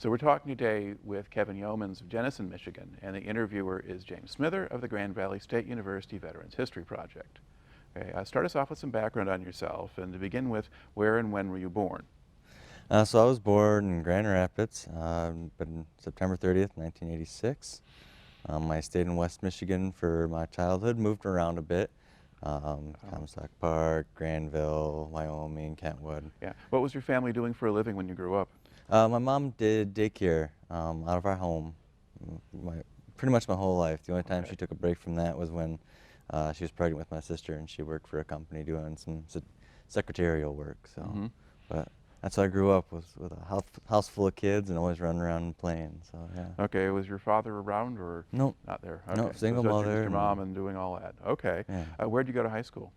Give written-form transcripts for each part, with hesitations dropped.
So we're talking today with Kevin Yeomans of Jenison, Michigan, and the interviewer is James Smither of the Grand Valley State University Veterans History Project. Okay, start us off with some background on yourself, and to begin with, where and when were you born? So I was born in Grand Rapids, but September 30th, 1986. I stayed in West Michigan for my childhood, moved around a bit. Comstock Park, Granville, Wyoming, Kentwood. Yeah. What was your family doing for a living when you grew up? My mom did daycare out of our home pretty much my whole life. The only time she took a break from that was when she was pregnant with my sister and she worked for a company doing some secretarial work. So, but that's how I grew up, was with a house full of kids and always running around and playing. So yeah. Okay. Was your father around or Nope. not there? Okay. Nope. Single so mother. Just your mom and doing all that. Okay. Yeah. Where'd you go to high school?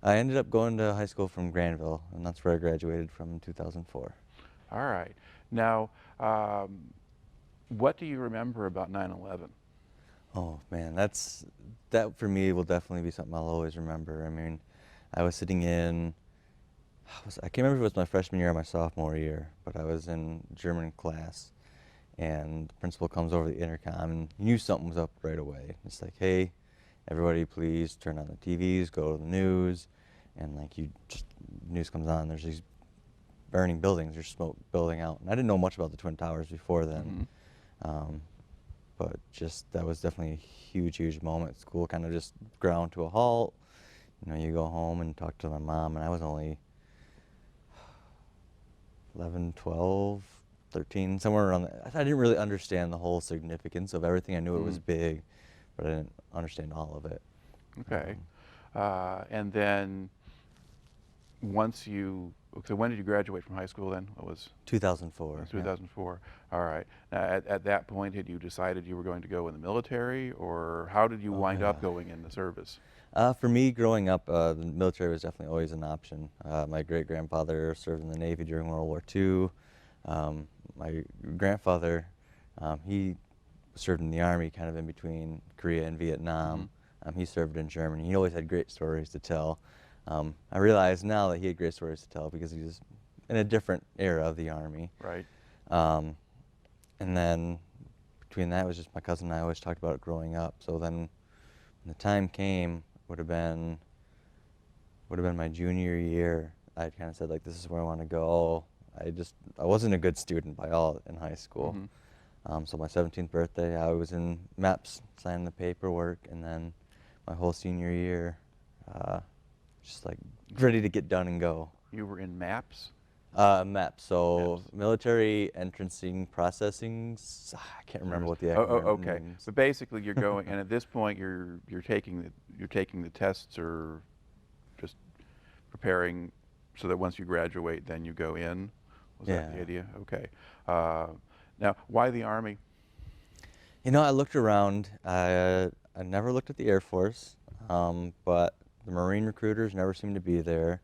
I ended up going to high school from Granville, and that's where I graduated from in 2004. All right. Now, what do you remember about 9/11? Oh man, that for me will definitely be something I'll always remember. I mean, I was sitting in, I can't remember if it was my freshman year or my sophomore year, but I was in German class, and the principal comes over the intercom and he knew something was up right away. It's like, hey, everybody please turn on the TVs, go to the news, and like news comes on, there's these burning buildings, there's smoke building out. And I didn't know much about the Twin Towers before then. But just, that was definitely a huge moment. School kind of just ground to a halt. You know, you go home and talk to my mom, and I was only 11, 12, 13, somewhere around there. I didn't really understand the whole significance of everything. I knew it was big, but I didn't understand all of it. Okay. And then so when did you graduate from high school then? What was 2004. 2004. All right. Now, at that point, had you decided you were going to go in the military, or how did you wind up going in the service? For me, growing up, the military was definitely always an option. My great-grandfather served in the Navy during World War II. My grandfather, he served in the Army kind of in between Korea and Vietnam. He served in Germany. He always had great stories to tell. I realize now that he had great stories to tell because he was in a different era of the Army. Right. And then between that, it was just my cousin and I always talked about it growing up. So then when the time came, would have been my junior year, I kind of said, like, this is where I want to go. I wasn't a good student by all in high school. So my 17th birthday, I was in MEPS, signing the paperwork, and then my whole senior year, just like ready to get done and go. You were in MAPS? MEPS, so MAPS. Military Entrancing Processing. I can't remember what the acronym okay. means. But basically, you're going, and at this point, you're taking the tests, or just preparing so that once you graduate, then you go in. Was that the idea? Okay. Now, why the Army? You know, I looked around. I never looked at the Air Force, but the Marine recruiters never seemed to be there,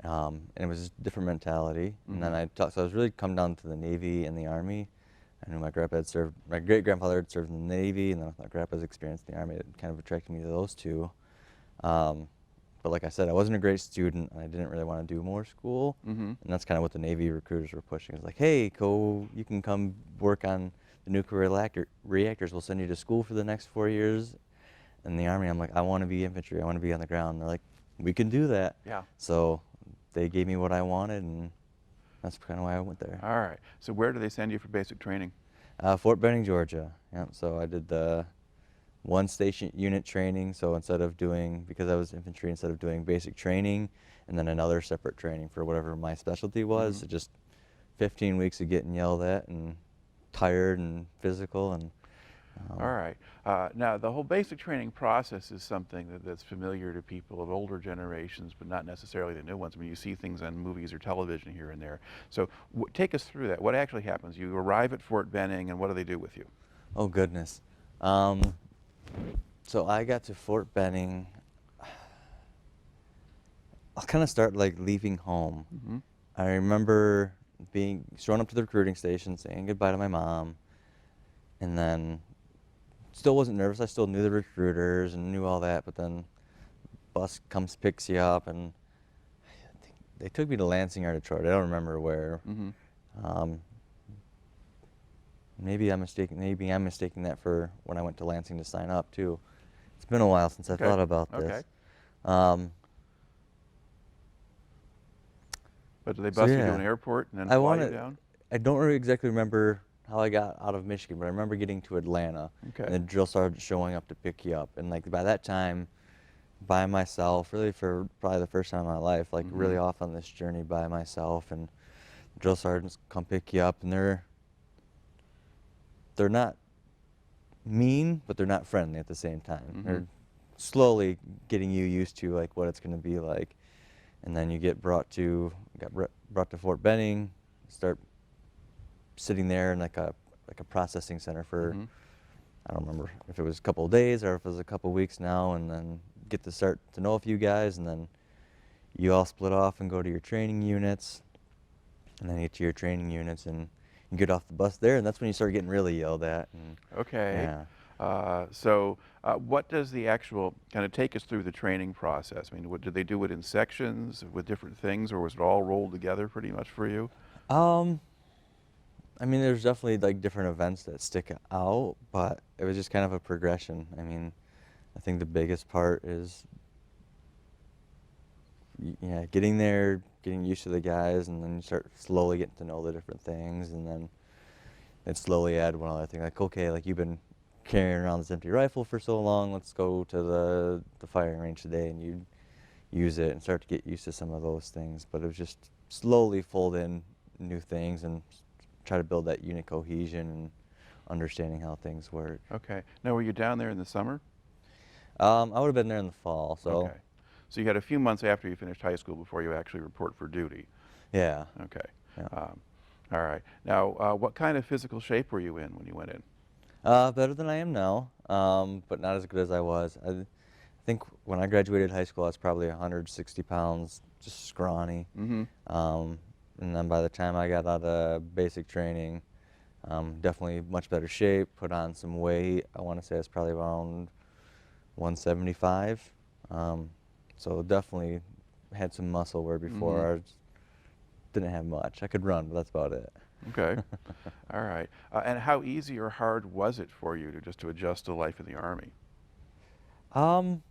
and it was just a different mentality. And then so I was really come down to the Navy and the Army. I knew my great-grandfather had served in the Navy, and then my grandpa's experience in the Army, it kind of attracted me to those two. But like I said, I wasn't a great student, and I didn't really want to do more school. And that's kind of what the Navy recruiters were pushing. It was like, hey, you can come work on the nuclear reactors. We'll send you to school for the next 4 years. In the Army, I'm like, I want to be infantry. I want to be on the ground. And they're like, we can do that. Yeah. So they gave me what I wanted, and that's kind of why I went there. All right. So where do they send you for basic training? Fort Bragg, Georgia. Yeah. So I did the one station unit training. So because I was infantry, instead of doing basic training and then another separate training for whatever my specialty was, it just 15 weeks of getting yelled at and tired and physical. And all right. Now, the whole basic training process is something that's familiar to people of older generations, but not necessarily the new ones. I mean, you see things on movies or television here and there. So take us through that. What actually happens? You arrive at Fort Benning, and what do they do with you? Oh, goodness. So I got to Fort Benning. I'll kind of start like leaving home. I remember showing up to the recruiting station, saying goodbye to my mom, and then still wasn't nervous. I still knew the recruiters and knew all that, but then bus comes, picks you up, and I think they took me to Lansing or Detroit. I don't remember where. Maybe I'm mistaken. Maybe I'm mistaking that for when I went to Lansing to sign up too. It's been a while since I Okay. thought about Okay. this. Um, But did they so bus you to an yeah, airport and then I fly want you to. down? I don't really exactly remember how I got out of Michigan, but I remember getting to Atlanta Okay. and the drill sergeant showing up to pick you up. And like by that time, by myself, really for probably the first time in my life, like really Mhm. off on this journey by myself. And drill sergeants come pick you up, and they're not mean, but they're not friendly at the same time. Mhm. They're slowly getting you used to like what it's going to be like, and then you get brought to Fort Benning, start sitting there in like a processing center for Mhm. I don't remember if it was a couple of days or if it was a couple of weeks now, and then get to start to know a few guys, and then you all split off and go to your training units, and then you get to your training units and you get off the bus there, and that's when you start getting really yelled at. And Okay. yeah. What does the actual kind of take us through the training process? I mean, did they do it in sections with different things, or was it all rolled together pretty much for you? Um, I mean, there's definitely like different events that stick out, but it was just kind of a progression. I mean, I think the biggest part is, yeah, getting there, getting used to the guys, and then you start slowly getting to know the different things, and then it slowly add one other thing. Like, okay, like you've been carrying around this empty rifle for so long, let's go to the firing range today, and you use it and start to get used to some of those things. But it was just slowly fold in new things and try to build that unit cohesion and understanding how things work. Okay. Now, were you down there in the summer? I would have been there in the fall, so Okay. So you had a few months after you finished high school before you actually report for duty. yeah. Okay. Yeah. All right. Now, what kind of physical shape were you in when you went in? Better than I am now, but not as good as I was. I think when I graduated high school, I was probably 160 pounds, just scrawny. Mm-hmm. And then by the time I got out of basic training, definitely much better shape, put on some weight. I want to say I was probably around 175. So definitely had some muscle where before Mm-hmm. I didn't have much. I could run, but that's about it. Okay. All right. And how easy or hard was it for you to adjust to life in the Army? Um,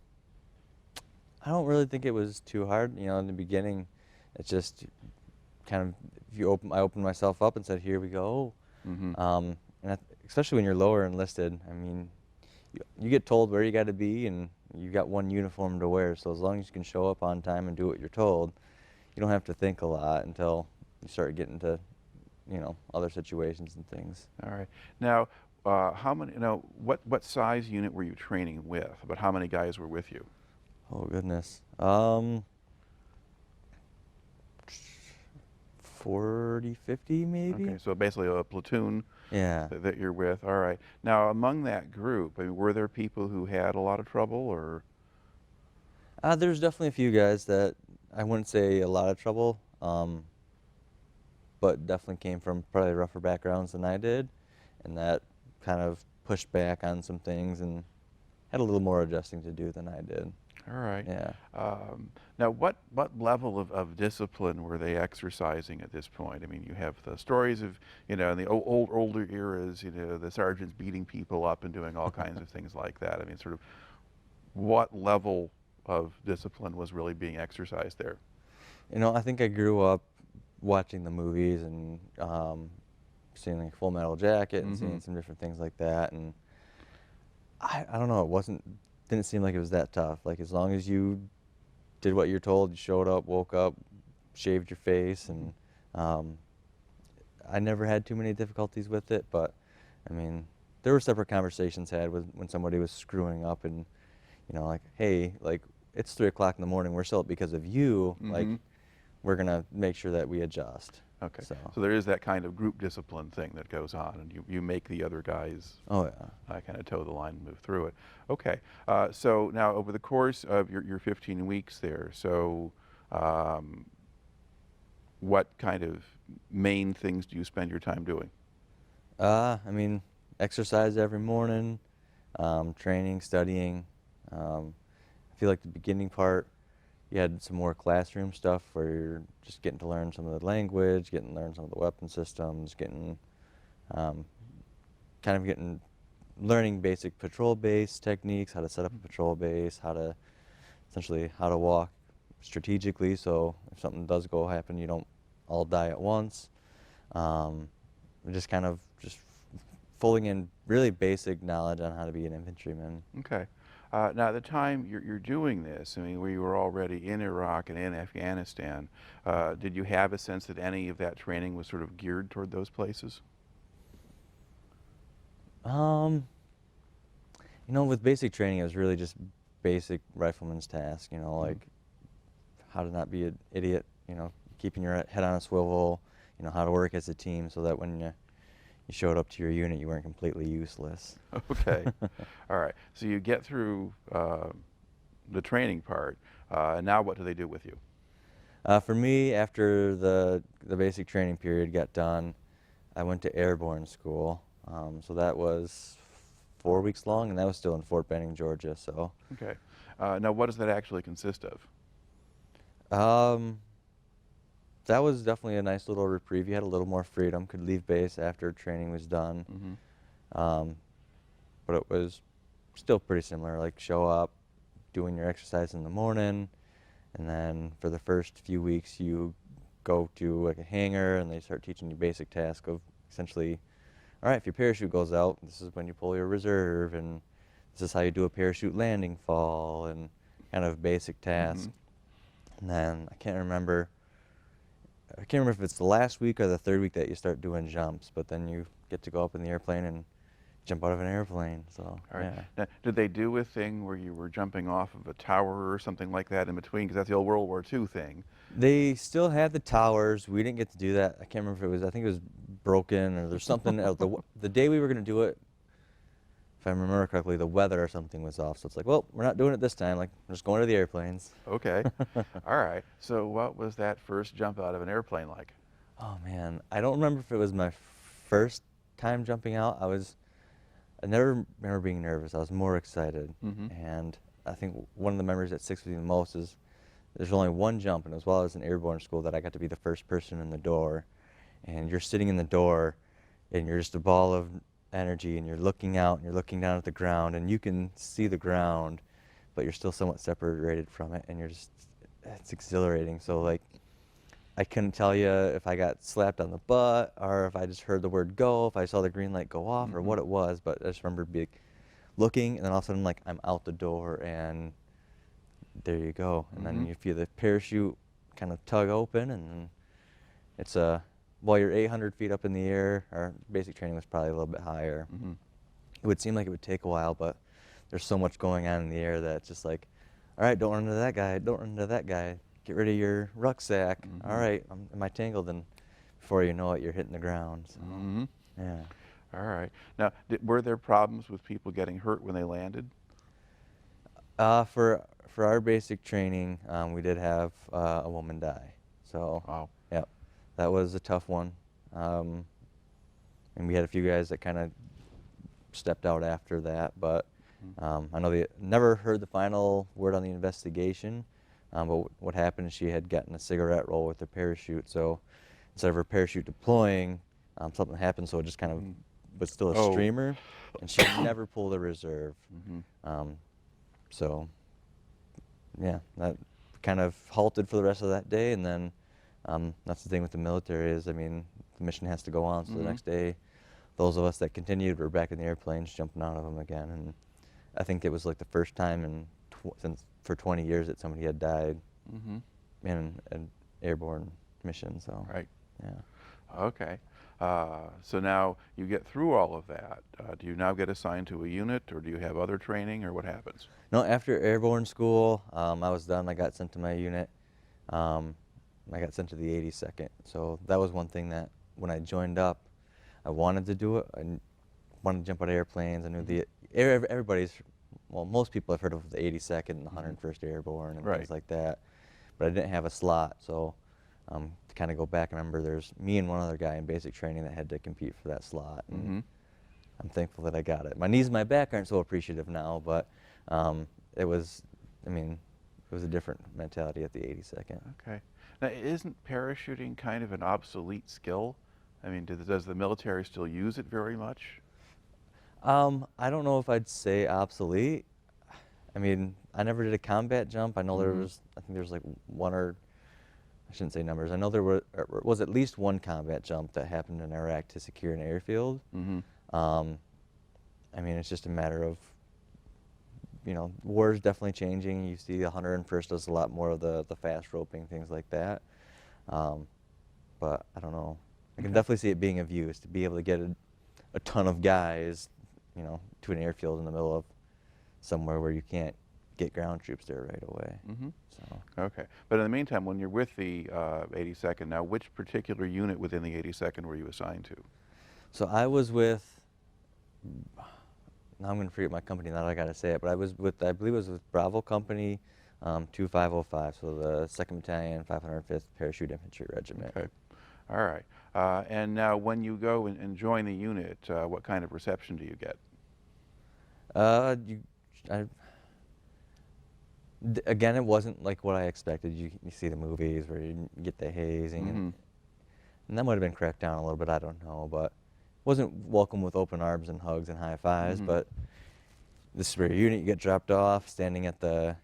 I don't really think it was too hard. In the beginning, it's just kind of I opened myself up and said, "Here we go." Mm-hmm. And especially when you're lower enlisted, I mean, you get told where you got to be, and you got one uniform to wear. So as long as you can show up on time and do what you're told, you don't have to think a lot until you start getting to, other situations and things. All right. Now, how many? What size unit were you training with? About how many guys were with you? Oh goodness. 40, 50 maybe? Okay, so basically a platoon Yeah. that you're with. All right. Now, among that group, I mean, were there people who had a lot of trouble, or? There's definitely a few guys that I wouldn't say a lot of trouble, but definitely came from probably rougher backgrounds than I did, and that kind of pushed back on some things and had a little more adjusting to do than I did. All right. Yeah. Now, what level of discipline were they exercising at this point? I mean, you have the stories of, in the older eras, the sergeants beating people up and doing all kinds of things like that. I mean, sort of what level of discipline was really being exercised there? I think I grew up watching the movies and seeing like Full Metal Jacket and Mm-hmm. seeing some different things like that, and I don't know, didn't seem like it was that tough. Like as long as you did what you're told, you showed up, woke up, shaved your face, and I never had too many difficulties with it. But I mean, there were separate conversations had with when somebody was screwing up, and like, hey, like it's 3 o'clock in the morning, we're still up because of you. Like Mm-hmm. we're gonna make sure that we adjust. Okay. So. So there is that kind of group discipline thing that goes on, and you make the other guys Oh yeah. kind of toe the line and move through it. Okay. So now over the course of your 15 weeks there, so what kind of main things do you spend your time doing? I mean, exercise every morning, training, studying. I feel like the beginning part, you had some more classroom stuff where you're just getting to learn some of the language, getting to learn some of the weapon systems, getting kind of learning basic patrol base techniques, how to set up a patrol base, essentially how to walk strategically, so if something does go happen, you don't all die at once. Just kind of just pulling in really basic knowledge on how to be an infantryman. Okay. Now, at the time you're doing this, I mean, we were already in Iraq and in Afghanistan. Did you have a sense that any of that training was sort of geared toward those places? You know, with basic training, it was really just basic rifleman's task, you know, like how to not be an idiot, you know, keeping your head on a swivel, you know, how to work as a team so that when you showed up to your unit, you weren't completely useless. Okay. All right. So you get through the training part, and now what do they do with you? For me, after the basic training period got done, I went to airborne school. So that was 4 weeks long, and that was still in Fort Bragg, Georgia. So. Okay. Now, what does that actually consist of? That was definitely a nice little reprieve. You had a little more freedom, could leave base after training was done. Mm-hmm. But it was still pretty similar, like show up, doing your exercise in the morning, and then for the first few weeks you go to like a hangar and they start teaching you basic task of essentially, all right, if your parachute goes out, this is when you pull your reserve, and this is how you do a parachute landing fall, and kind of basic tasks. Mm-hmm. And then I can't remember if it's the last week or the third week that you start doing jumps, but then you get to go up in the airplane and jump out of an airplane. So, All right. yeah. Now, did they do a thing where you were jumping off of a tower or something like that in between? Because that's the old World War II thing. They still had the towers. We didn't get to do that. I can't remember if it was, I think it was broken or there's something else. The day we were going to do it, if I remember correctly, the weather or something was off. So it's like, well, we're not doing it this time. Like, we're just going to the airplanes. Okay. All right. So what was that first jump out of an airplane like? Oh, man. I don't remember if it was my first time jumping out. I never remember being nervous. I was more excited. Mm-hmm. And I think one of the memories that sticks with me the most is there's only one jump, and as well as in airborne school, that I got to be the first person in the door. And you're sitting in the door, and you're just a ball of energy, and you're looking out, and you're looking down at the ground, and you can see the ground, but you're still somewhat separated from it, and it's exhilarating. So, like, I couldn't tell you if I got slapped on the butt or if I just heard the word go, if I saw the green light go off, or what it was, but I just remember looking, and then all of a sudden, like, I'm out the door, and there you go. And then you feel the parachute kind of tug open, and then it's while you're 800 feet up in the air, our basic training was probably a little bit higher. Mm-hmm. It would seem like it would take a while, but there's so much going on in the air that it's just like, all right, don't run into that guy, don't run into that guy. Get rid of your rucksack. Mm-hmm. All right, am I tangled? And before you know it, you're hitting the ground. So, Mm-hmm. yeah. All right. Now, were there problems with people getting hurt when they landed? For our basic training, we did have a woman die. So, Wow. yeah, that was a tough one. And we had a few guys that kind of stepped out after that, but I know they never heard the final word on the investigation. But what happened is she had gotten a cigarette roll with her parachute, so instead of her parachute deploying, something happened, so it just kind of was still a streamer, and she never pulled a reserve. So, yeah, that kind of halted for the rest of that day, and then that's the thing with the military is, I mean, the mission has to go on, so the next day, those of us that continued were back in the airplanes jumping out of them again, and I think it was like the first time for 20 years that somebody had died in an airborne mission. So, Right. yeah. Okay. So now you get through all of that. Do you now get assigned to a unit, or do you have other training, or what happens? No, after airborne school, I was done. I got sent to my unit. I got sent to the 82nd. So that was one thing that when I joined up, I wanted to do it. I wanted to jump out of airplanes. I knew most people have heard of the 82nd and the 101st Airborne and things like that, but I didn't have a slot. So to kind of go back, I remember there's me and one other guy in basic training that had to compete for that slot. And I'm thankful that I got it. My knees and my back aren't so appreciative now, but it was a different mentality at the 82nd. Okay. Now, isn't parachuting kind of an obsolete skill? I mean, does the military still use it very much? I don't know if I'd say obsolete. I mean, I never did a combat jump. I know there was, I think there was like one or, I shouldn't say numbers. I know there was at least one combat jump that happened in Iraq to secure an airfield. I mean, it's just a matter of, you know, war is definitely changing. You see 101st does a lot more of the fast roping, things like that. But I don't know. I can definitely see it being of use to be able to get a ton of guys, you know, to an airfield in the middle of somewhere where you can't get ground troops there right away. So. Okay. But in the meantime, when you're with the 82nd, now which particular unit within the 82nd were you assigned to? So I was with, now I'm going to forget my company, now that I got to say it, but I was with, I believe it was with Bravo Company 2505, so the 2nd Battalion, 505th Parachute Infantry Regiment. Okay. All right. And now when you go and join the unit, what kind of reception do you get? Again, it wasn't like what I expected. You see the movies where you get the hazing, and that might have been cracked down a little bit, I don't know, but wasn't welcome with open arms and hugs and high fives, but this is where your unit, you get dropped off, standing at the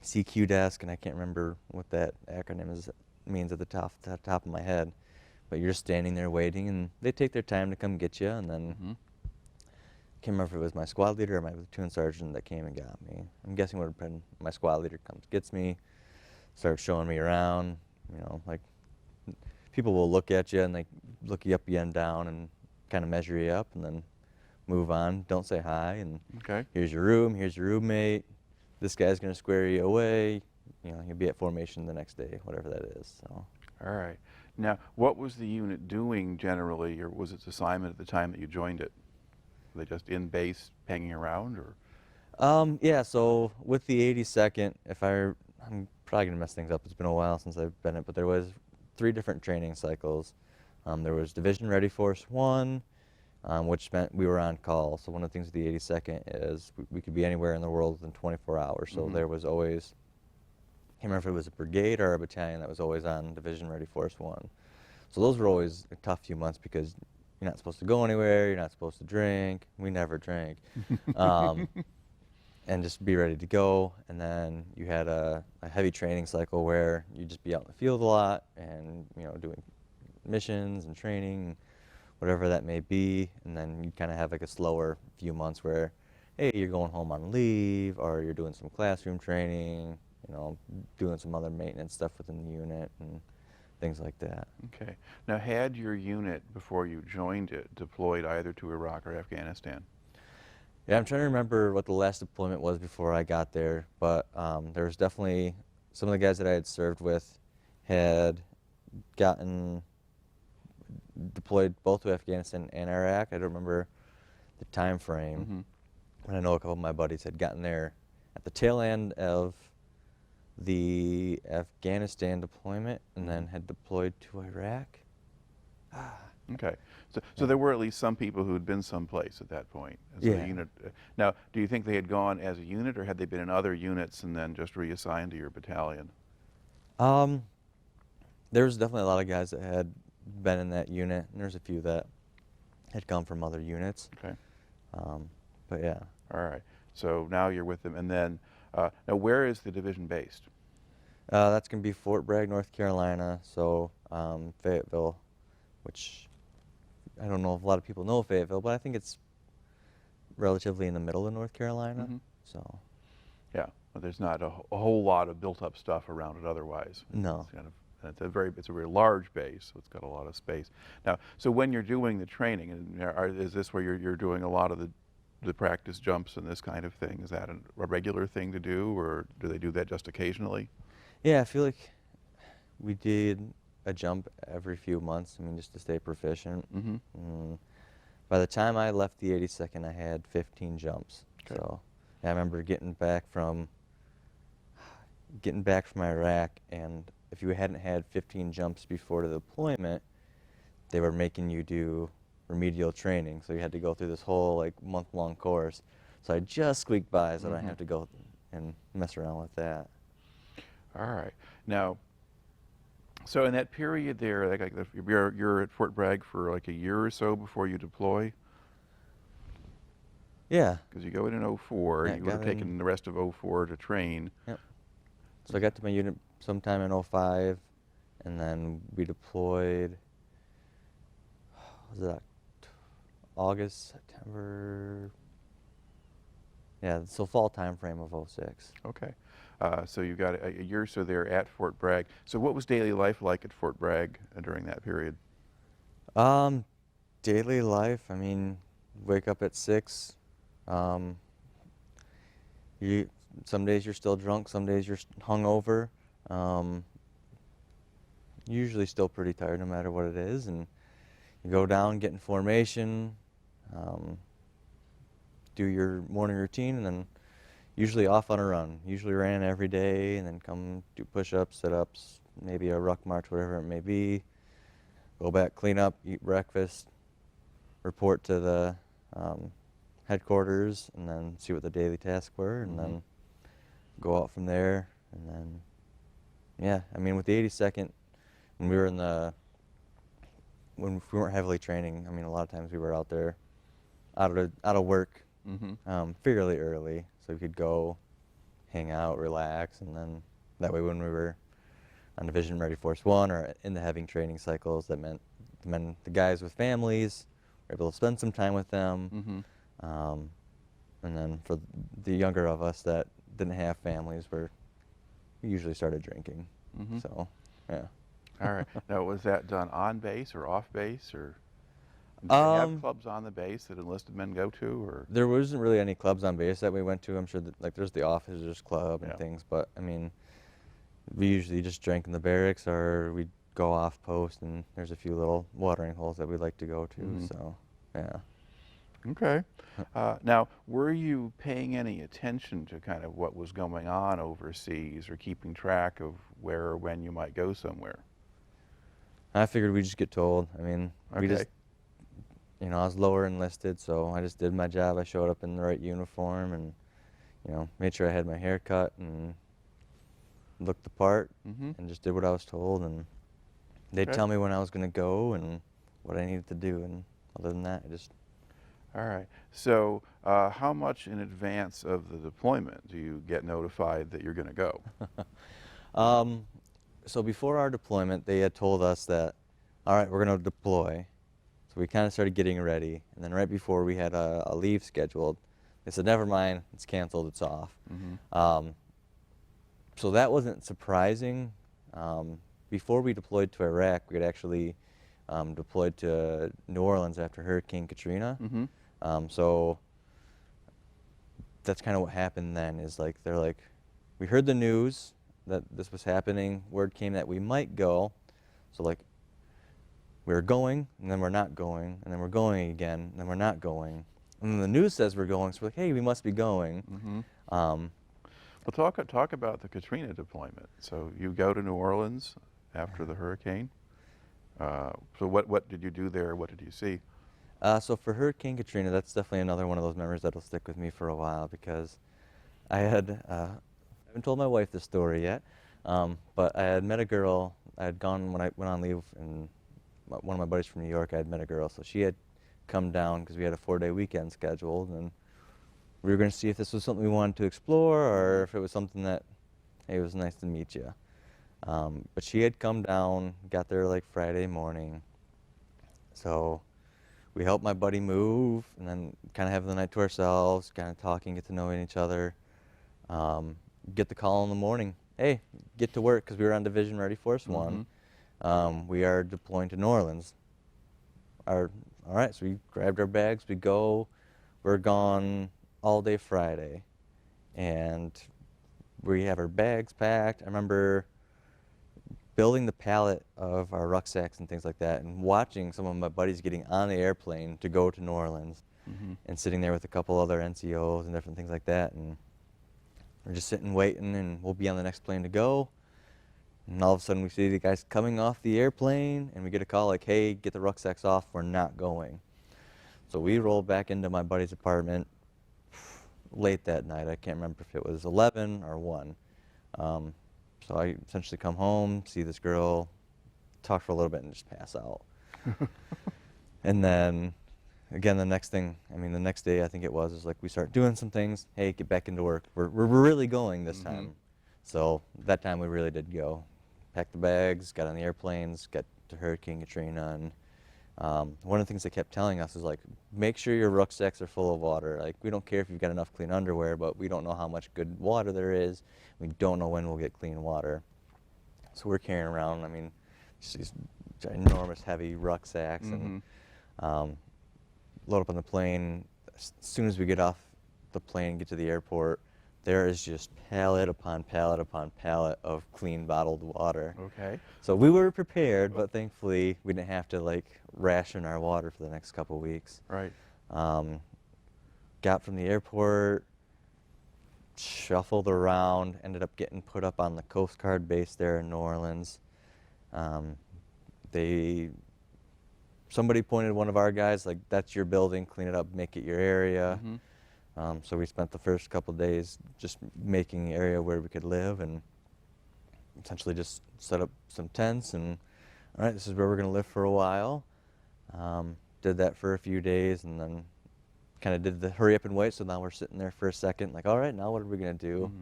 CQ desk, and I can't remember what that acronym means at the top of my head, but you're just standing there waiting, and they take their time to come get you, and then I can't remember if it was my squad leader or my platoon sergeant that came and got me. I'm guessing it would have been my squad leader comes, gets me, starts showing me around, you know, like people will look at you and like look you up and down and kind of measure you up and then move on, don't say hi, and here's your room, here's your roommate, this guy's going to square you away, you know, you'll be at formation the next day, whatever that is. So. All right. Now, what was the unit doing generally, or was its assignment at the time that you joined it? Were they just in base, hanging around, or? Yeah, so with the 82nd, I'm probably going to mess things up, it's been a while since I've been it, but there was 3 different training cycles. There was Division Ready Force 1, which meant we were on call. So one of the things with the 82nd is we could be anywhere in the world within 24 hours. So there was always, I can't remember if it was a brigade or a battalion that was always on Division Ready Force 1. So those were always a tough few months because you're not supposed to go anywhere, you're not supposed to drink. We never drank. And just be ready to go. And then you had a heavy training cycle where you'd just be out in the field a lot and, you know, doing missions and training, whatever that may be. And then you kind of have like a slower few months where, hey, you're going home on leave, or you're doing some classroom training, you know, doing some other maintenance stuff within the unit and things like that. Okay. Now, had your unit, before you joined it, deployed either to Iraq or Afghanistan? Yeah, I'm trying to remember what the last deployment was before I got there, but there was definitely some of the guys that I had served with had gotten deployed both to Afghanistan and Iraq. I don't remember the time frame, but I know a couple of my buddies had gotten there at the tail end of the Afghanistan deployment and then had deployed to Iraq. Okay. So there were at least some people who had been someplace at that point as a unit. Now, do you think they had gone as a unit, or had they been in other units and then just reassigned to your battalion? There was definitely a lot of guys that had been in that unit, and there's a few that had come from other units. Okay. But yeah. All right. So now you're with them, and then now where is the division based? That's going to be Fort Bragg, North Carolina, so Fayetteville, which I don't know if a lot of people know Fayetteville, but I think it's relatively in the middle of North Carolina. So. Yeah, but there's not a whole lot of built-up stuff around it otherwise. No. It's kind of, it's a very large base, so it's got a lot of space. Now, so when you're doing the training, and is this where you're doing a lot of the practice jumps and this kind of thing? Is that a regular thing to do, or do they do that just occasionally? Yeah, I feel like we did a jump every few months, I mean, just to stay proficient. By the time I left the 82nd, I had 15 jumps. Okay. So yeah, I remember getting back from Iraq, and if you hadn't had 15 jumps before the deployment, they were making you do remedial training. So you had to go through this whole like month-long course. So I just squeaked by, so I don't have to go and mess around with that. All right. Now, so in that period there, like you're at Fort Bragg for like a year or so before you deploy? Yeah. Because you go in '04, Yeah, you would have got in. taken the rest of '04 to train. Yep. So I got to my unit sometime in '05, and then we deployed, was it August, September? Yeah, so fall time frame of '06. Okay. So you got a year or so there at Fort Bragg. So what was daily life like at Fort Bragg during that period? Um, Daily life, I mean, wake up at 6. Um, you some days you're still drunk, some days you're hungover. Um, Usually still pretty tired no matter what it is, and you go down, get in formation, um, do your morning routine, and then usually off on a run. Usually ran every day, and then come do push-ups, sit-ups, maybe a ruck march, whatever it may be. Go back, clean up, eat breakfast, report to the headquarters, and then see what the daily tasks were, and then go out from there. And then, yeah, I mean, with the 82nd, when we were when we weren't heavily training, I mean, a lot of times we were out there out of work fairly early, so we could go hang out, relax, and then that way when we were on Division Ready Force 1 or in the heavy training cycles, that meant the guys with families were able to spend some time with them. And then for the younger of us that didn't have families, we usually started drinking. So, yeah. All right. Now, was that done on base or off base, or did they have clubs on the base that enlisted men go to, or? There wasn't really any clubs on base that we went to. I'm sure that, like, there's the officers club and things, but I mean, we usually just drank in the barracks, or we'd go off post, and there's a few little watering holes that we'd like to go to. So, yeah. Okay. Now, were you paying any attention to kind of what was going on overseas, or keeping track of where or when you might go somewhere? I figured we'd just get told. I mean, we just, I was lower enlisted, so I just did my job. I showed up in the right uniform and, made sure I had my hair cut and looked the part and just did what I was told. And they'd tell me when I was going to go and what I needed to do. And other than that, I just... All right. So how much in advance of the deployment do you get notified that you're going to go? So before our deployment, they had told us that, all right, we're going to deploy. So we kind of started getting ready. And then right before we had a leave scheduled, they said, never mind, it's canceled, it's off. So that wasn't surprising. Before we deployed to Iraq, we had actually deployed to New Orleans after Hurricane Katrina. So that's kind of what happened then, is like, they're like, we heard the news that this was happening, word came that we might go, so like, we're going, and then we're not going, and then we're going again, and then we're not going. And then the news says we're going, so we're like, hey, we must be going. Well, talk about the Katrina deployment. So you go to New Orleans after the hurricane. So what did you do there? What did you see? So for Hurricane Katrina, that's definitely another one of those memories that'll stick with me for a while, because I haven't told my wife this story yet, but I had met a girl. I had gone when I went on leave, and one of my buddies from New York, I had met a girl, so she had come down because we had a 4-day weekend scheduled, and we were going to see if this was something we wanted to explore, or if it was something that, hey, it was nice to meet you. But she had come down, got there like Friday morning, so we helped my buddy move, and then kind of have the night to ourselves, kind of talking, get to know each other. Get the call in the morning, hey, get to work, because we were on Division Ready Force 1. We are deploying to New Orleans. All right, so we grabbed our bags, we go, we're gone all day Friday, and we have our bags packed. I remember building the pallet of our rucksacks and things like that, and watching some of my buddies getting on the airplane to go to New Orleans, and sitting there with a couple other NCOs and different things like that, and we're just sitting waiting, and we'll be on the next plane to go. And all of a sudden we see the guys coming off the airplane, and we get a call like, hey, get the rucksacks off, we're not going. So we rolled back into my buddy's apartment late that night. I can't remember if it was 11 or 1. So I essentially come home, see this girl, talk for a little bit, and just pass out. And then again, the next thing, I mean, the next day I think it was like we start doing some things. Hey, get back into work. We're really going this time. So that time we really did go. Packed the bags, got on the airplanes, got to Hurricane Katrina, and one of the things they kept telling us is like, make sure your rucksacks are full of water. Like, we don't care if you've got enough clean underwear, but we don't know how much good water there is. We don't know when we'll get clean water. So we're carrying around, I mean, just these enormous heavy rucksacks and load up on the plane. As soon as we get off the plane and get to the airport, there is just pallet upon pallet upon pallet of clean bottled water. Okay. So we were prepared, but thankfully we didn't have to like ration our water for the next couple of weeks. Right. Got from the airport, shuffled around, ended up getting put up on the Coast Guard base there in New Orleans. Somebody pointed one of our guys, like, that's your building, clean it up, make it your area. So we spent the first couple of days just making the area where we could live and essentially just set up some tents and, all right, this is where we're going to live for a while. Did that for a few days and then kind of did the hurry up and wait. So now we're sitting there for a second, like, all right, now what are we going to do?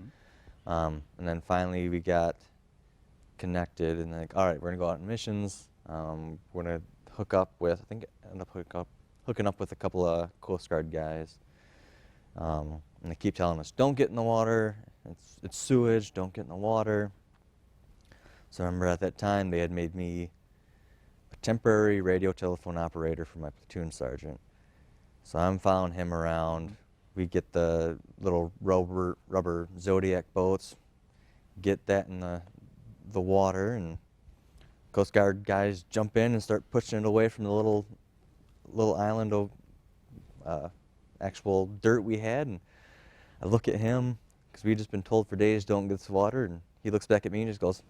And then finally we got connected and like, all right, we're going to go out on missions. We're going to hook up with, I think I ended up hooking up with a couple of Coast Guard guys. And they keep telling us, don't get in the water, it's sewage, don't get in the water. So I remember at that time they had made me a temporary radio telephone operator for my platoon sergeant. So I'm following him around. We get the little rubber Zodiac boats, get that in the water, and Coast Guard guys jump in and start pushing it away from the little island of actual dirt we had. And I look at him, because we'd just been told for days, don't get this water, and he looks back at me and just goes,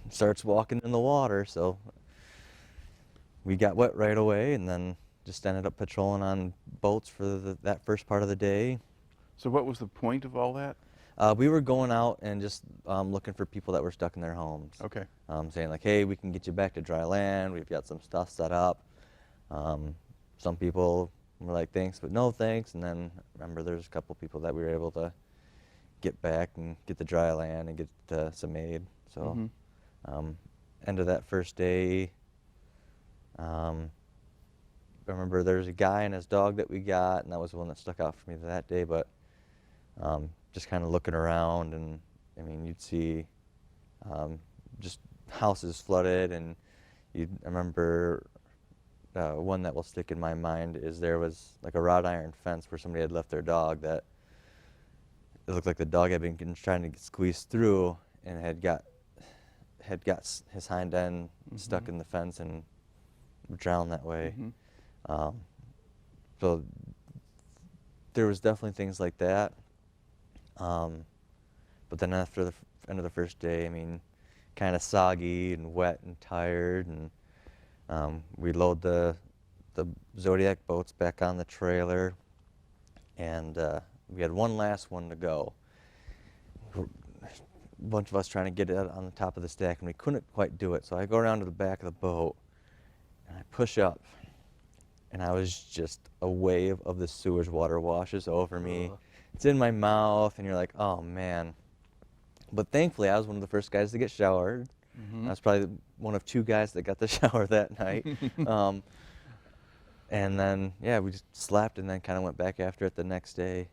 starts walking in the water. So we got wet right away and then just ended up patrolling on boats for that first part of the day. So what was the point of all that? We were going out and just looking for people that were stuck in their homes. Okay. Saying like, hey, we can get you back to dry land. We've got some stuff set up. Some people were like, thanks, but no thanks. And then remember there's a couple people that we were able to get back and get the dry land and get some aid. So end of that first day, I remember there's a guy and his dog that we got, and that was the one that stuck out for me that day. But just kind of looking around, and I mean, you'd see just houses flooded, and I remember one that will stick in my mind is there was like a wrought iron fence where somebody had left their dog that it looked like the dog had been trying to get squeezed through and had got his hind end stuck in the fence and drowned that way. So there was definitely things like that. But then after the end of the first day, I mean, kind of soggy and wet and tired, and we load the Zodiac boats back on the trailer, and we had one last one to go. A bunch of us trying to get it on the top of the stack, and we couldn't quite do it. So I go around to the back of the boat, and I push up, and I was just, a wave of the sewage water washes over me. It's in my mouth, and you're like, oh man. But thankfully, I was one of the first guys to get showered. I was probably one of two guys that got the shower that night. And then, yeah, we just slept and then kind of went back after it the next day.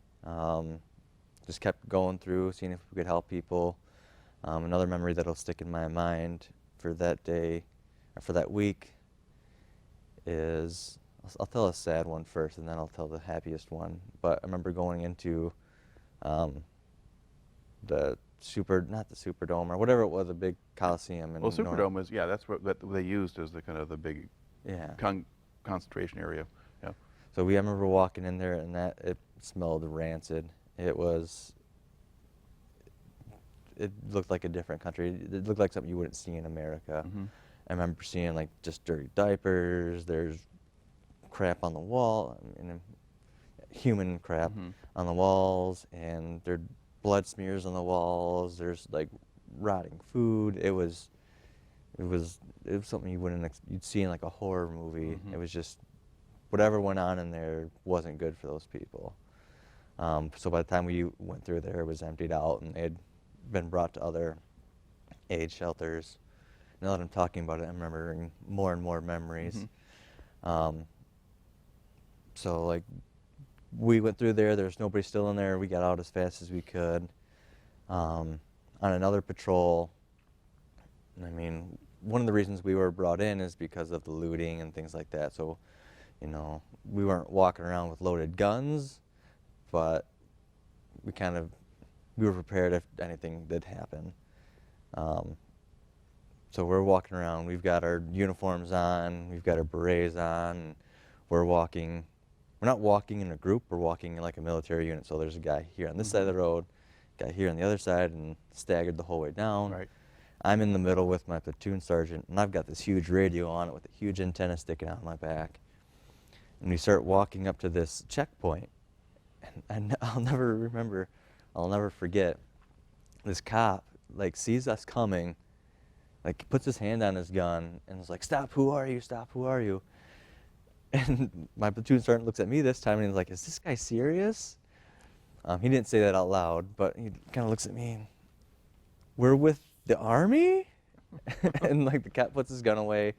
Just kept going through, seeing if we could help people. Another memory that'll stick in my mind for that day, or for that week, is, I'll tell a sad one first and then I'll tell the happiest one. But I remember going into not the Superdome or whatever it was, a big Coliseum. Well, Superdome is, yeah, that's what they used as the kind of the big concentration area. Yeah. So I remember walking in there and it smelled rancid. It looked like a different country. It looked like something you wouldn't see in America. I remember seeing like just dirty diapers, there's crap on the wall, human crap on the walls, and there's blood smears on the walls, there's like rotting food. It was something you'd see in like a horror movie. It was just whatever went on in there wasn't good for those people. So by the time we went through there, it was emptied out, and they had been brought to other aid shelters. Now that I'm talking about it, I'm remembering more and more memories. So like, we went through there, there's nobody still in there, we got out as fast as we could. On another patrol, I mean, one of the reasons we were brought in is because of the looting and things like that. So, you know, we weren't walking around with loaded guns, but we were prepared if anything did happen. So we're walking around, we've got our uniforms on, we've got our berets on, and we're not walking in a group, we're walking in like a military unit. So there's a guy here on this side of the road, guy here on the other side, and staggered the whole way down. Right. I'm in the middle with my platoon sergeant, and I've got this huge radio on it with a huge antenna sticking out my back. And we start walking up to this checkpoint, and I'll never forget, this cop like sees us coming, like puts his hand on his gun and is like, "Stop, who are you? Stop, who are you?" And my platoon sergeant looks at me this time and he's like, "Is this guy serious?" He didn't say that out loud, but he kind of looks at me and, "We're with the Army?" And like the cop puts his gun away.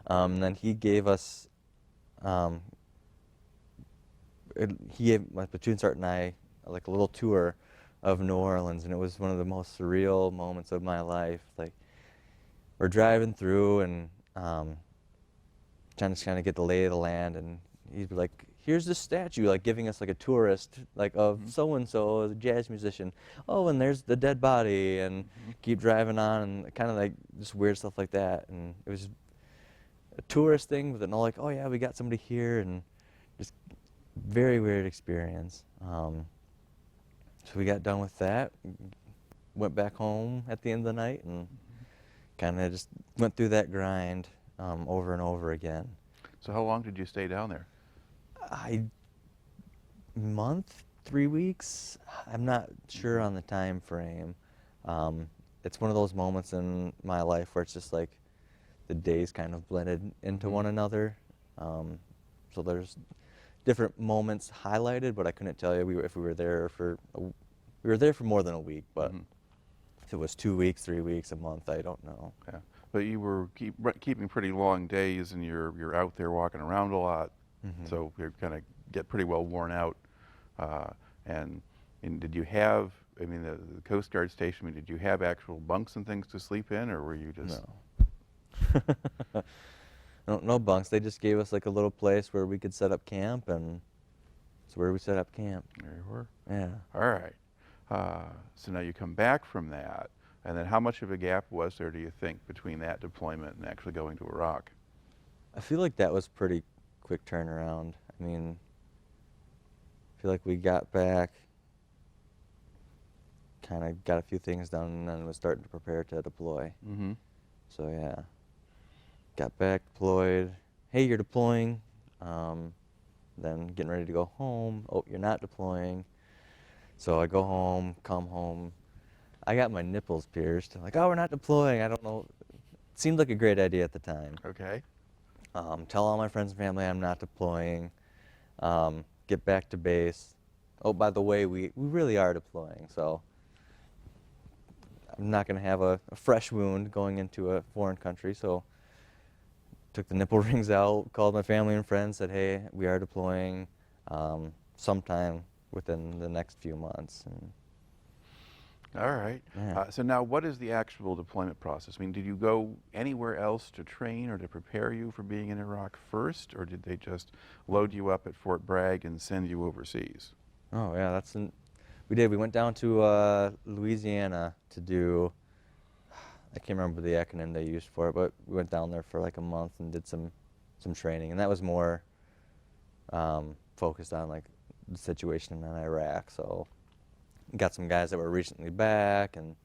And then he gave us, he gave my platoon sergeant and I like a little tour of New Orleans, and it was one of the most surreal moments of my life. Like, we're driving through and trying to kind of get the lay of the land, and he'd be like, "Here's this statue," like giving us like a tourist, like of so-and-so, a jazz musician. "Oh, and there's the dead body," and keep driving on, and kind of like just weird stuff like that. And it was a tourist thing, but then all like, "Oh yeah, we got somebody here," and just very weird experience. So we got done with that, went back home at the end of the night, and kind of just went through that grind over and over again. So how long did you stay down there? Month, 3 weeks. I'm not sure on the time frame. It's one of those moments in my life where it's just like the days kind of blended into one another. So there's different moments highlighted, but I couldn't tell you if we were there for more than a week. But if it was 2 weeks, 3 weeks, a month, I don't know. Yeah, but you were keeping pretty long days, and you're out there walking around a lot, so you kind of get pretty well worn out. And did you have? I mean, the Coast Guard station. I mean, did you have actual bunks and things to sleep in, or were you just? No. No bunks. They just gave us like a little place where we could set up camp, and that's where we set up camp. There you were. Yeah. All right. So now you come back from that, and then how much of a gap was there, do you think, between that deployment and actually going to Iraq? I feel like that was pretty quick turnaround. I mean, I feel like we got back, kind of got a few things done, and then was starting to prepare to deploy. So yeah, got back, deployed. "Hey, you're deploying." Then getting ready to go home. "Oh, you're not deploying." So I go home, come home. I got my nipples pierced. Like, "Oh, we're not deploying." I don't know. It seemed like a great idea at the time. Okay. Tell all my friends and family I'm not deploying. Get back to base. "Oh, by the way, we really are deploying, so I'm not going to have a fresh wound going into a foreign country." So took the nipple rings out, called my family and friends, said, "Hey, we are deploying sometime within the next few months." And all right. yeah. So now what is the actual deployment process? I mean, did you go anywhere else to train or to prepare you for being in Iraq first, or did they just load you up at Fort Bragg and send you overseas? Oh yeah, we did. We went down to Louisiana to do, I can't remember the acronym they used for it, but we went down there for like a month and did some training, and that was more focused on like the situation in Iraq. So got some guys that were recently back, and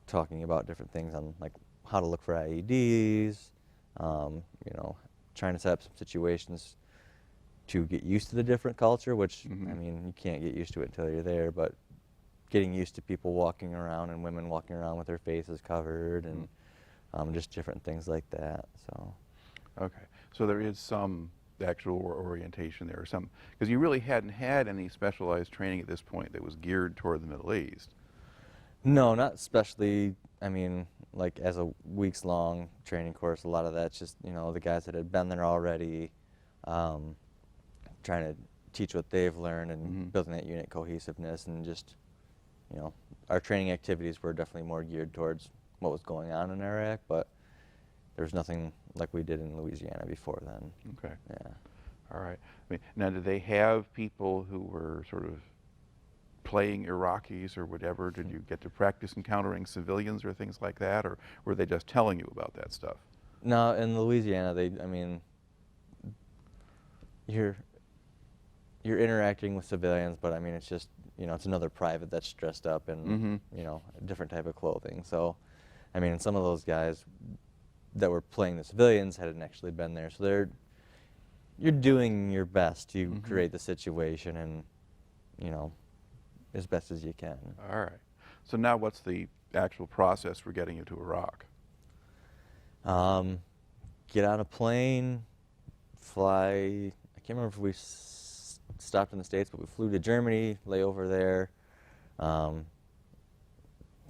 talking about different things on like how to look for IEDs, trying to set up some situations to get used to the different culture, which I mean, you can't get used to it until you're there, but getting used to people walking around and women walking around with their faces covered, and just different things like that. So okay, so there is some actual orientation there or something? Because you really hadn't had any specialized training at this point that was geared toward the Middle East. No, not especially. I mean, like as a weeks-long training course, a lot of that's just, you know, the guys that had been there already, trying to teach what they've learned and building that unit cohesiveness, and just, you know, our training activities were definitely more geared towards what was going on in Iraq, but there was nothing like we did in Louisiana before then. Okay. Yeah. All right. I mean, now, did they have people who were sort of playing Iraqis or whatever? Did you get to practice encountering civilians or things like that, or were they just telling you about that stuff? No, in Louisiana, I mean, you're interacting with civilians, but I mean, it's just, you know, it's another private that's dressed up in, you know, a different type of clothing. So, I mean, some of those guys that were playing the civilians hadn't actually been there. So you're doing your best to create the situation and, you know, as best as you can. All right. So now what's the actual process for getting you to Iraq? Get on a plane, fly. I can't remember if we stopped in the States, but we flew to Germany, lay over there,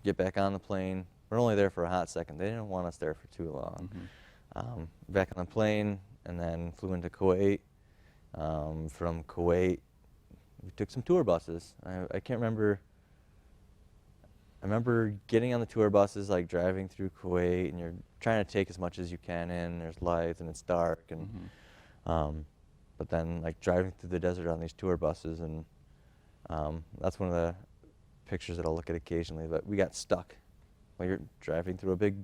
get back on the plane. We're only there for a hot second. They didn't want us there for too long. Back on the plane, and then flew into Kuwait. From Kuwait, we took some tour buses. I can't remember. I remember getting on the tour buses, like driving through Kuwait, and you're trying to take as much as you can in. There's lights and it's dark, and but then like driving through the desert on these tour buses, and that's one of the pictures that I'll look at occasionally. But we got stuck. Like you're driving through a big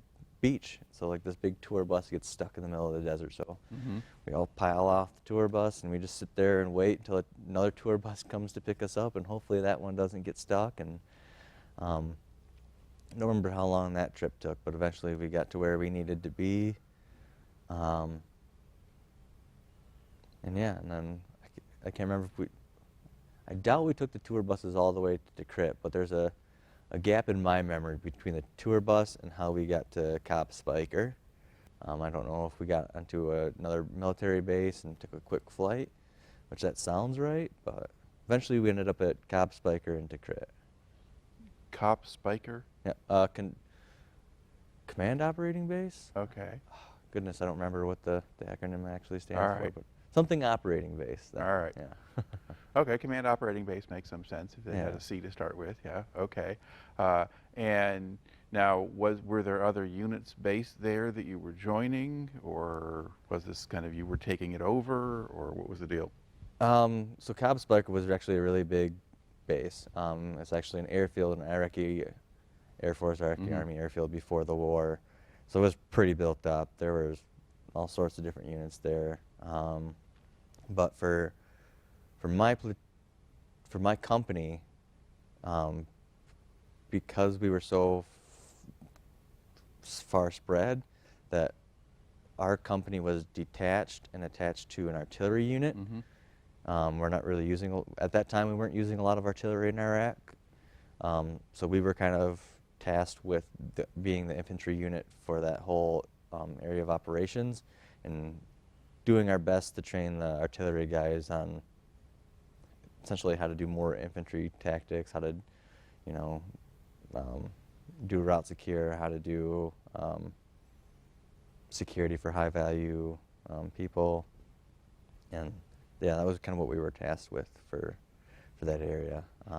beach, so like this big tour bus gets stuck in the middle of the desert. So we all pile off the tour bus, and we just sit there and wait until another tour bus comes to pick us up, and hopefully that one doesn't get stuck. And I don't remember how long that trip took, but eventually we got to where we needed to be. And yeah, and then I can't remember if I doubt we took the tour buses all the way to Tikrit, but there's a gap in my memory between the tour bus and how we got to COB Speicher. I don't know if we got onto another military base and took a quick flight, which that sounds right, but eventually we ended up at COB Speicher in Tikrit. COB Speicher? Yeah, Command Operating Base? Okay. Oh, goodness, I don't remember what the acronym actually stands All for, right. but something operating base. All right. Yeah. Okay, Command Operating Base makes some sense if they had a C to start with. Yeah. Okay. And now, were there other units based there that you were joining, or was this kind of you were taking it over, or what was the deal? So COB Speicher was actually a really big base. It's actually an airfield, an Iraqi Air Force, Iraqi Army airfield before the war. So it was pretty built up. There was all sorts of different units there. But for my company, because we were so far spread, that our company was detached and attached to an artillery unit. We're not really using, at that time we weren't using a lot of artillery in Iraq. So we were kind of tasked with being the infantry unit for that whole area of operations, and doing our best to train the artillery guys on essentially how to do more infantry tactics, how to, you know, do route secure, how to do security for high value people, and yeah, that was kind of what we were tasked with for that area. I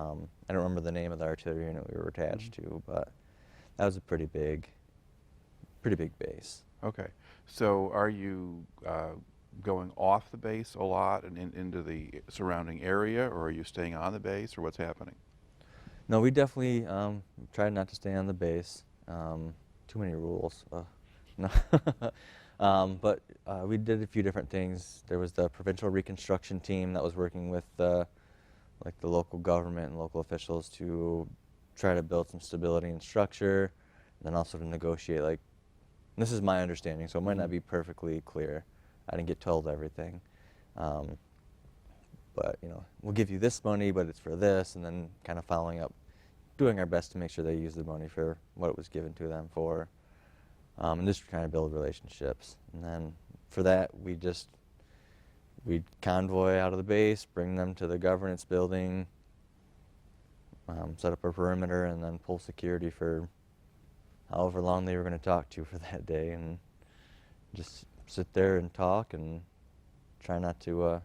don't remember the name of the artillery unit we were attached to, but that was a pretty big base. Okay. So are you going off the base a lot and into the surrounding area, or are you staying on the base, or what's happening? No, we definitely tried not to stay on the base. Too many rules. No. But we did a few different things. There was the provincial reconstruction team that was working with like the local government and local officials to try to build some stability and structure, and then also to negotiate. Like, this is my understanding, so it might not be perfectly clear. I didn't get told everything. But, you know, we'll give you this money, but it's for this, and then kind of following up, doing our best to make sure they use the money for what it was given to them for. And just trying to build relationships. And then for that, we we'd convoy out of the base, bring them to the governance building, set up a perimeter, and then pull security for however long they were going to talk to for that day, and just sit there and talk and try not to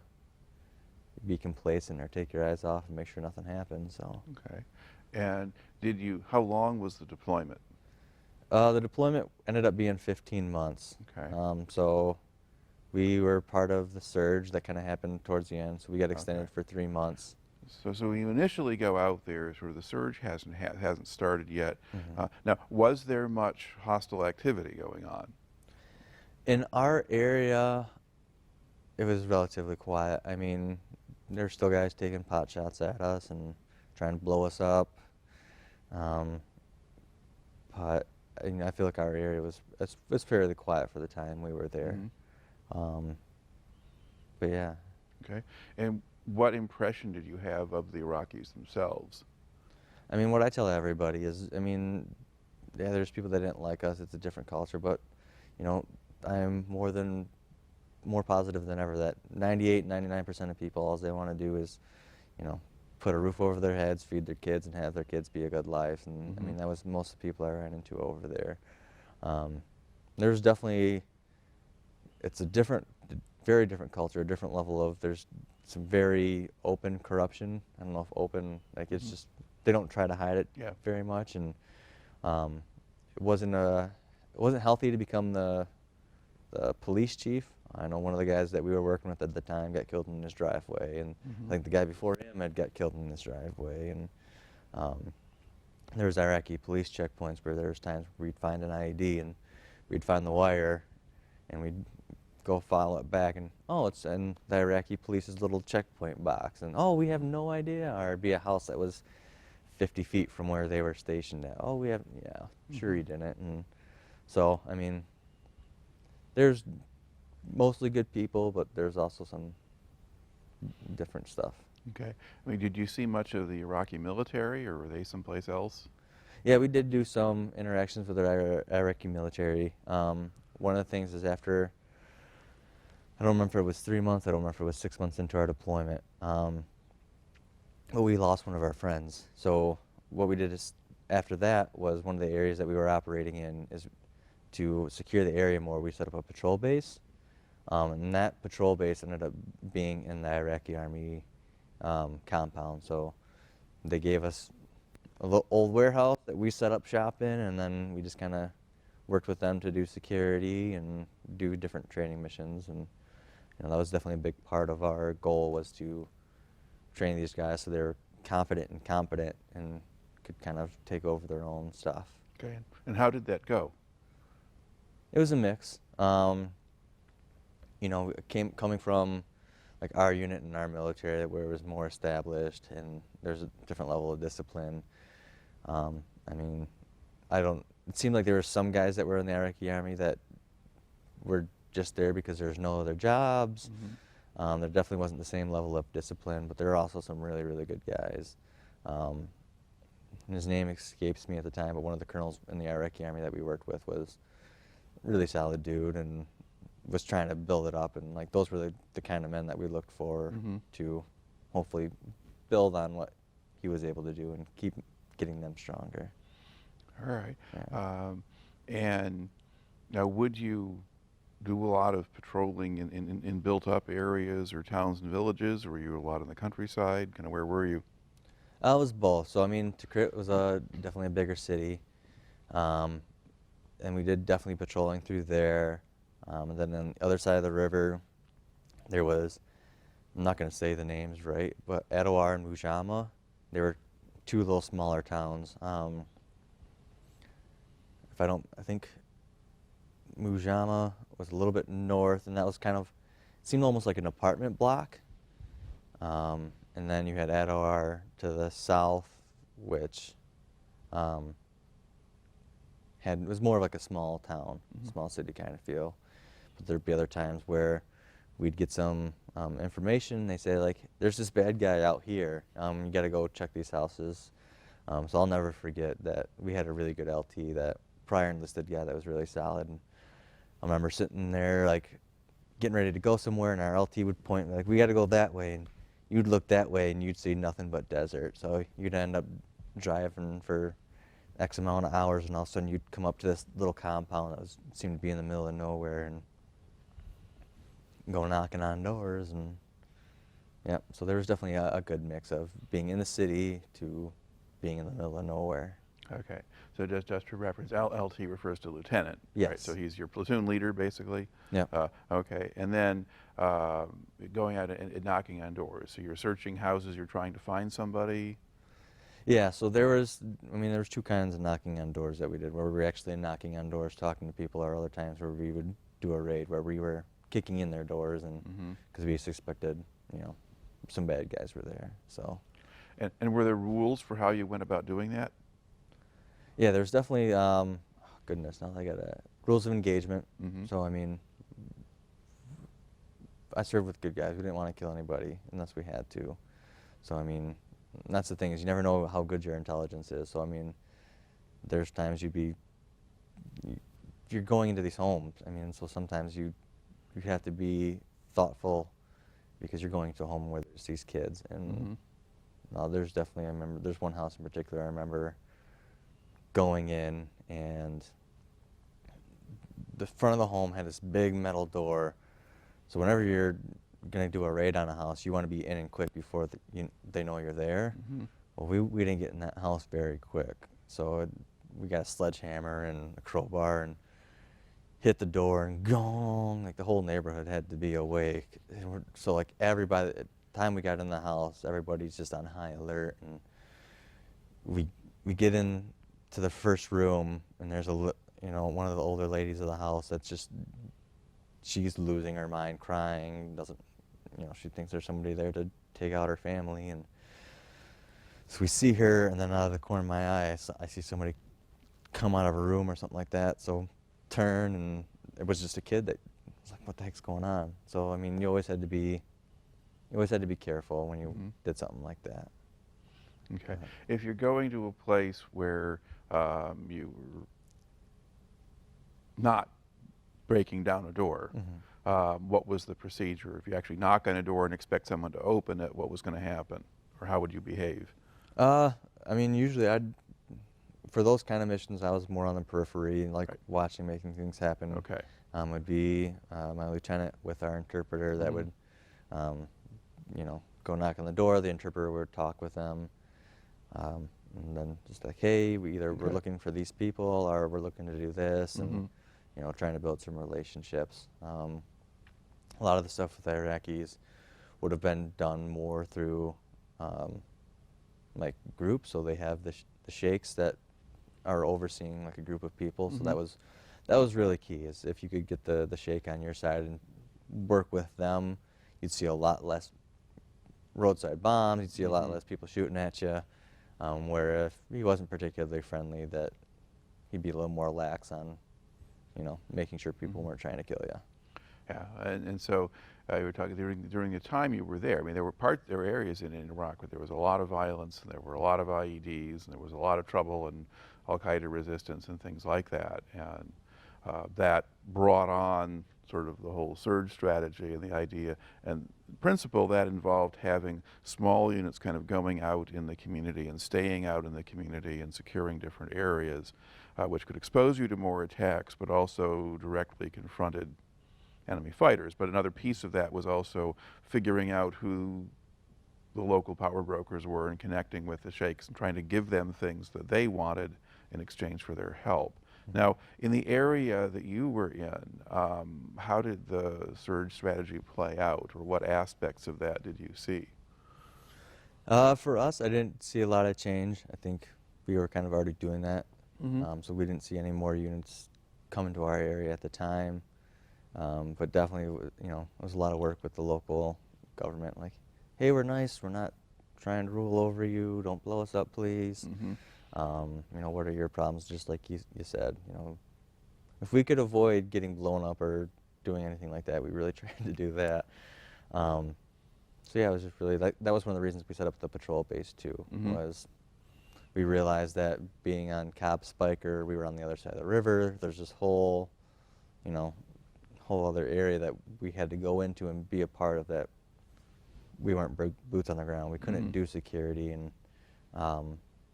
be complacent or take your eyes off and make sure nothing happens. So. Okay. And how long was the deployment? The deployment ended up being 15 months. Okay. So we were part of the surge that kind of happened towards the end, so we got extended for 3 months. So when you initially go out there, sort of the surge hasn't started yet. Mm-hmm. Now, was there much hostile activity going on? In our area, it was relatively quiet. I mean, there's still guys taking pot shots at us and trying to blow us up. But I feel like our area was fairly quiet for the time we were there. Mm-hmm. But yeah. Okay. And what impression did you have of the Iraqis themselves? I mean, what I tell everybody is, I mean, yeah, there's people that didn't like us. It's a different culture, but I'm more positive than ever that 99% of people, all they want to do is, put a roof over their heads, feed their kids, and have their kids be a good life. And Mm-hmm. I mean, that was most of the people I ran into over there. There's definitely, it's a very different culture, a different level of, there's some very open corruption. I don't know if open, like it's just, they don't try to hide it very much. And it wasn't healthy to become the police chief. I know one of the guys that we were working with at the time got killed in his driveway, and Mm-hmm. I think the guy before him had got killed in his driveway. And there was Iraqi police checkpoints where there was times where we'd find an IED and we'd find the wire, and we'd go follow it back, and it's in the Iraqi police's little checkpoint box, and we have no idea. Or it'd be a house that was 50 feet from where they were stationed at. Sure you didn't. And so, I mean, there's mostly good people, but there's also some different stuff. Okay. I mean, did you see much of the Iraqi military, or were they someplace else? Yeah, we did do some interactions with the Iraqi military. One of the things is after, I don't remember if it was 3 months, I don't remember if it was 6 months into our deployment, but we lost one of our friends. So what we did is, after that, was one of the areas that we were operating in is to secure the area more. We set up a patrol base, and that patrol base ended up being in the Iraqi Army compound. So they gave us a little old warehouse that we set up shop in, and then we just kind of worked with them to do security and do different training missions. And that was definitely a big part of our goal, was to train these guys so they're confident and competent and could kind of take over their own stuff. Okay. And how did that go? It was a mix. Coming from like our unit in our military where it was more established and there's a different level of discipline. It seemed like there were some guys that were in the Iraqi Army that were just there because there's no other jobs. Mm-hmm. There definitely wasn't the same level of discipline, but there were also some really, really good guys. His name escapes me at the time, but one of the colonels in the Iraqi Army that we worked with was a really solid dude and was trying to build it up. And like those were the kind of men that we looked for Mm-hmm. to hopefully build on what he was able to do and keep getting them stronger. All right. Yeah. And now, would you do a lot of patrolling in built-up areas or towns and villages, or were you a lot in the countryside? Kind of where were you? It was both. So I mean, Tikrit was definitely a bigger city, and we did definitely patrolling through there. And then on the other side of the river, there was, I'm not going to say the names right, but Adawar and Mujama. They were two little smaller towns. I think Mujama was a little bit north, and that was kind of, seemed almost like an apartment block. And then you had Adawar to the south, which was more of like a small town, Mm-hmm. small city kind of feel. But there'd be other times where we'd get some information. They say like, there's this bad guy out here. You got to go check these houses. So I'll never forget that we had a really good LT, that prior enlisted guy that was really solid. And I remember sitting there like getting ready to go somewhere, and our LT would point like, we got to go that way, and you'd look that way, and you'd see nothing but desert. So you'd end up driving for X amount of hours, and all of a sudden you'd come up to this little compound that seemed to be in the middle of nowhere, and go knocking on doors, and yeah. So there was definitely a good mix of being in the city to being in the middle of nowhere. Okay, so just for reference, LT refers to lieutenant. Yes. Right? So he's your platoon leader, basically. Yeah. Okay, and then going out and knocking on doors. So you're searching houses. You're trying to find somebody. Yeah. So there was 2 kinds of knocking on doors that we did, where we were actually knocking on doors, talking to people, or other times where we would do a raid, where we were kicking in their doors, and because we suspected, some bad guys were there. So. And were there rules for how you went about doing that? Yeah, there's definitely, goodness, now I got rules of engagement. So, I served with good guys. We didn't want to kill anybody unless we had to. So, that's the thing, is you never know how good your intelligence is. So, there's times you're going into these homes. So sometimes you have to be thoughtful, because you're going to a home where there's these kids. And there's definitely, I remember, there's one house in particular I remember going in, and the front of the home had this big metal door. So whenever you're going to do a raid on a house, you want to be in and quick before they know you're there. Well, we didn't get in that house very quick. So we got a sledgehammer and a crowbar and hit the door, and gong, like the whole neighborhood had to be awake. And so like everybody, at the time we got in the house, everybody's just on high alert, and we get in to the first room, and there's one of the older ladies of the house that's just, she's losing her mind, crying, she thinks there's somebody there to take out her family. And so we see her, and then out of the corner of my eye, I see somebody come out of a room or something like that. So turn, and it was just a kid that was like, what the heck's going on? So you always had to be careful when you did something like that. Okay. If you're going to a place where you were not breaking down a door, what was the procedure? If you actually knock on a door and expect someone to open it, what was going to happen? Or how would you behave? Usually for those kind of missions, I was more on the periphery, like watching, making things happen. Okay. Would be my lieutenant with our interpreter that would, go knock on the door. The interpreter would talk with them. And then just like, hey, we're looking for these people, or we're looking to do this, and trying to build some relationships. A lot of the stuff with the Iraqis would have been done more through like groups. So they have the sheikhs that are overseeing like a group of people. So that was really key. Is if you could get the sheikh on your side and work with them, you'd see a lot less roadside bombs. You'd see a lot less people shooting at you. Where if he wasn't particularly friendly, that he'd be a little more lax on, making sure people weren't trying to kill you. Yeah, and so you were talking during the time you were there. There were areas in Iraq where there was a lot of violence, and there were a lot of IEDs, and there was a lot of trouble and Al-Qaeda resistance and things like that, and that brought on sort of the whole surge strategy and the idea and principle that involved having small units kind of going out in the community and staying out in the community and securing different areas, which could expose you to more attacks, but also directly confronted enemy fighters. But another piece of that was also figuring out who the local power brokers were and connecting with the sheikhs and trying to give them things that they wanted in exchange for their help. Now, in the area that you were in, how did the surge strategy play out, or what aspects of that did you see? For us, I didn't see a lot of change. I think we were kind of already doing that. So we didn't see any more units coming to our area at the time. But definitely, it was a lot of work with the local government. Like, hey, we're nice. We're not trying to rule over you. Don't blow us up, please. What are your problems? Just like you said, if we could avoid getting blown up or doing anything like that, we really tried to do that. So yeah, it was just really, that was one of the reasons we set up the patrol base too, was we realized that being on COB Speicher, we were on the other side of the river. There's this whole, whole other area that we had to go into and be a part of that. We weren't boots on the ground. We couldn't do security, and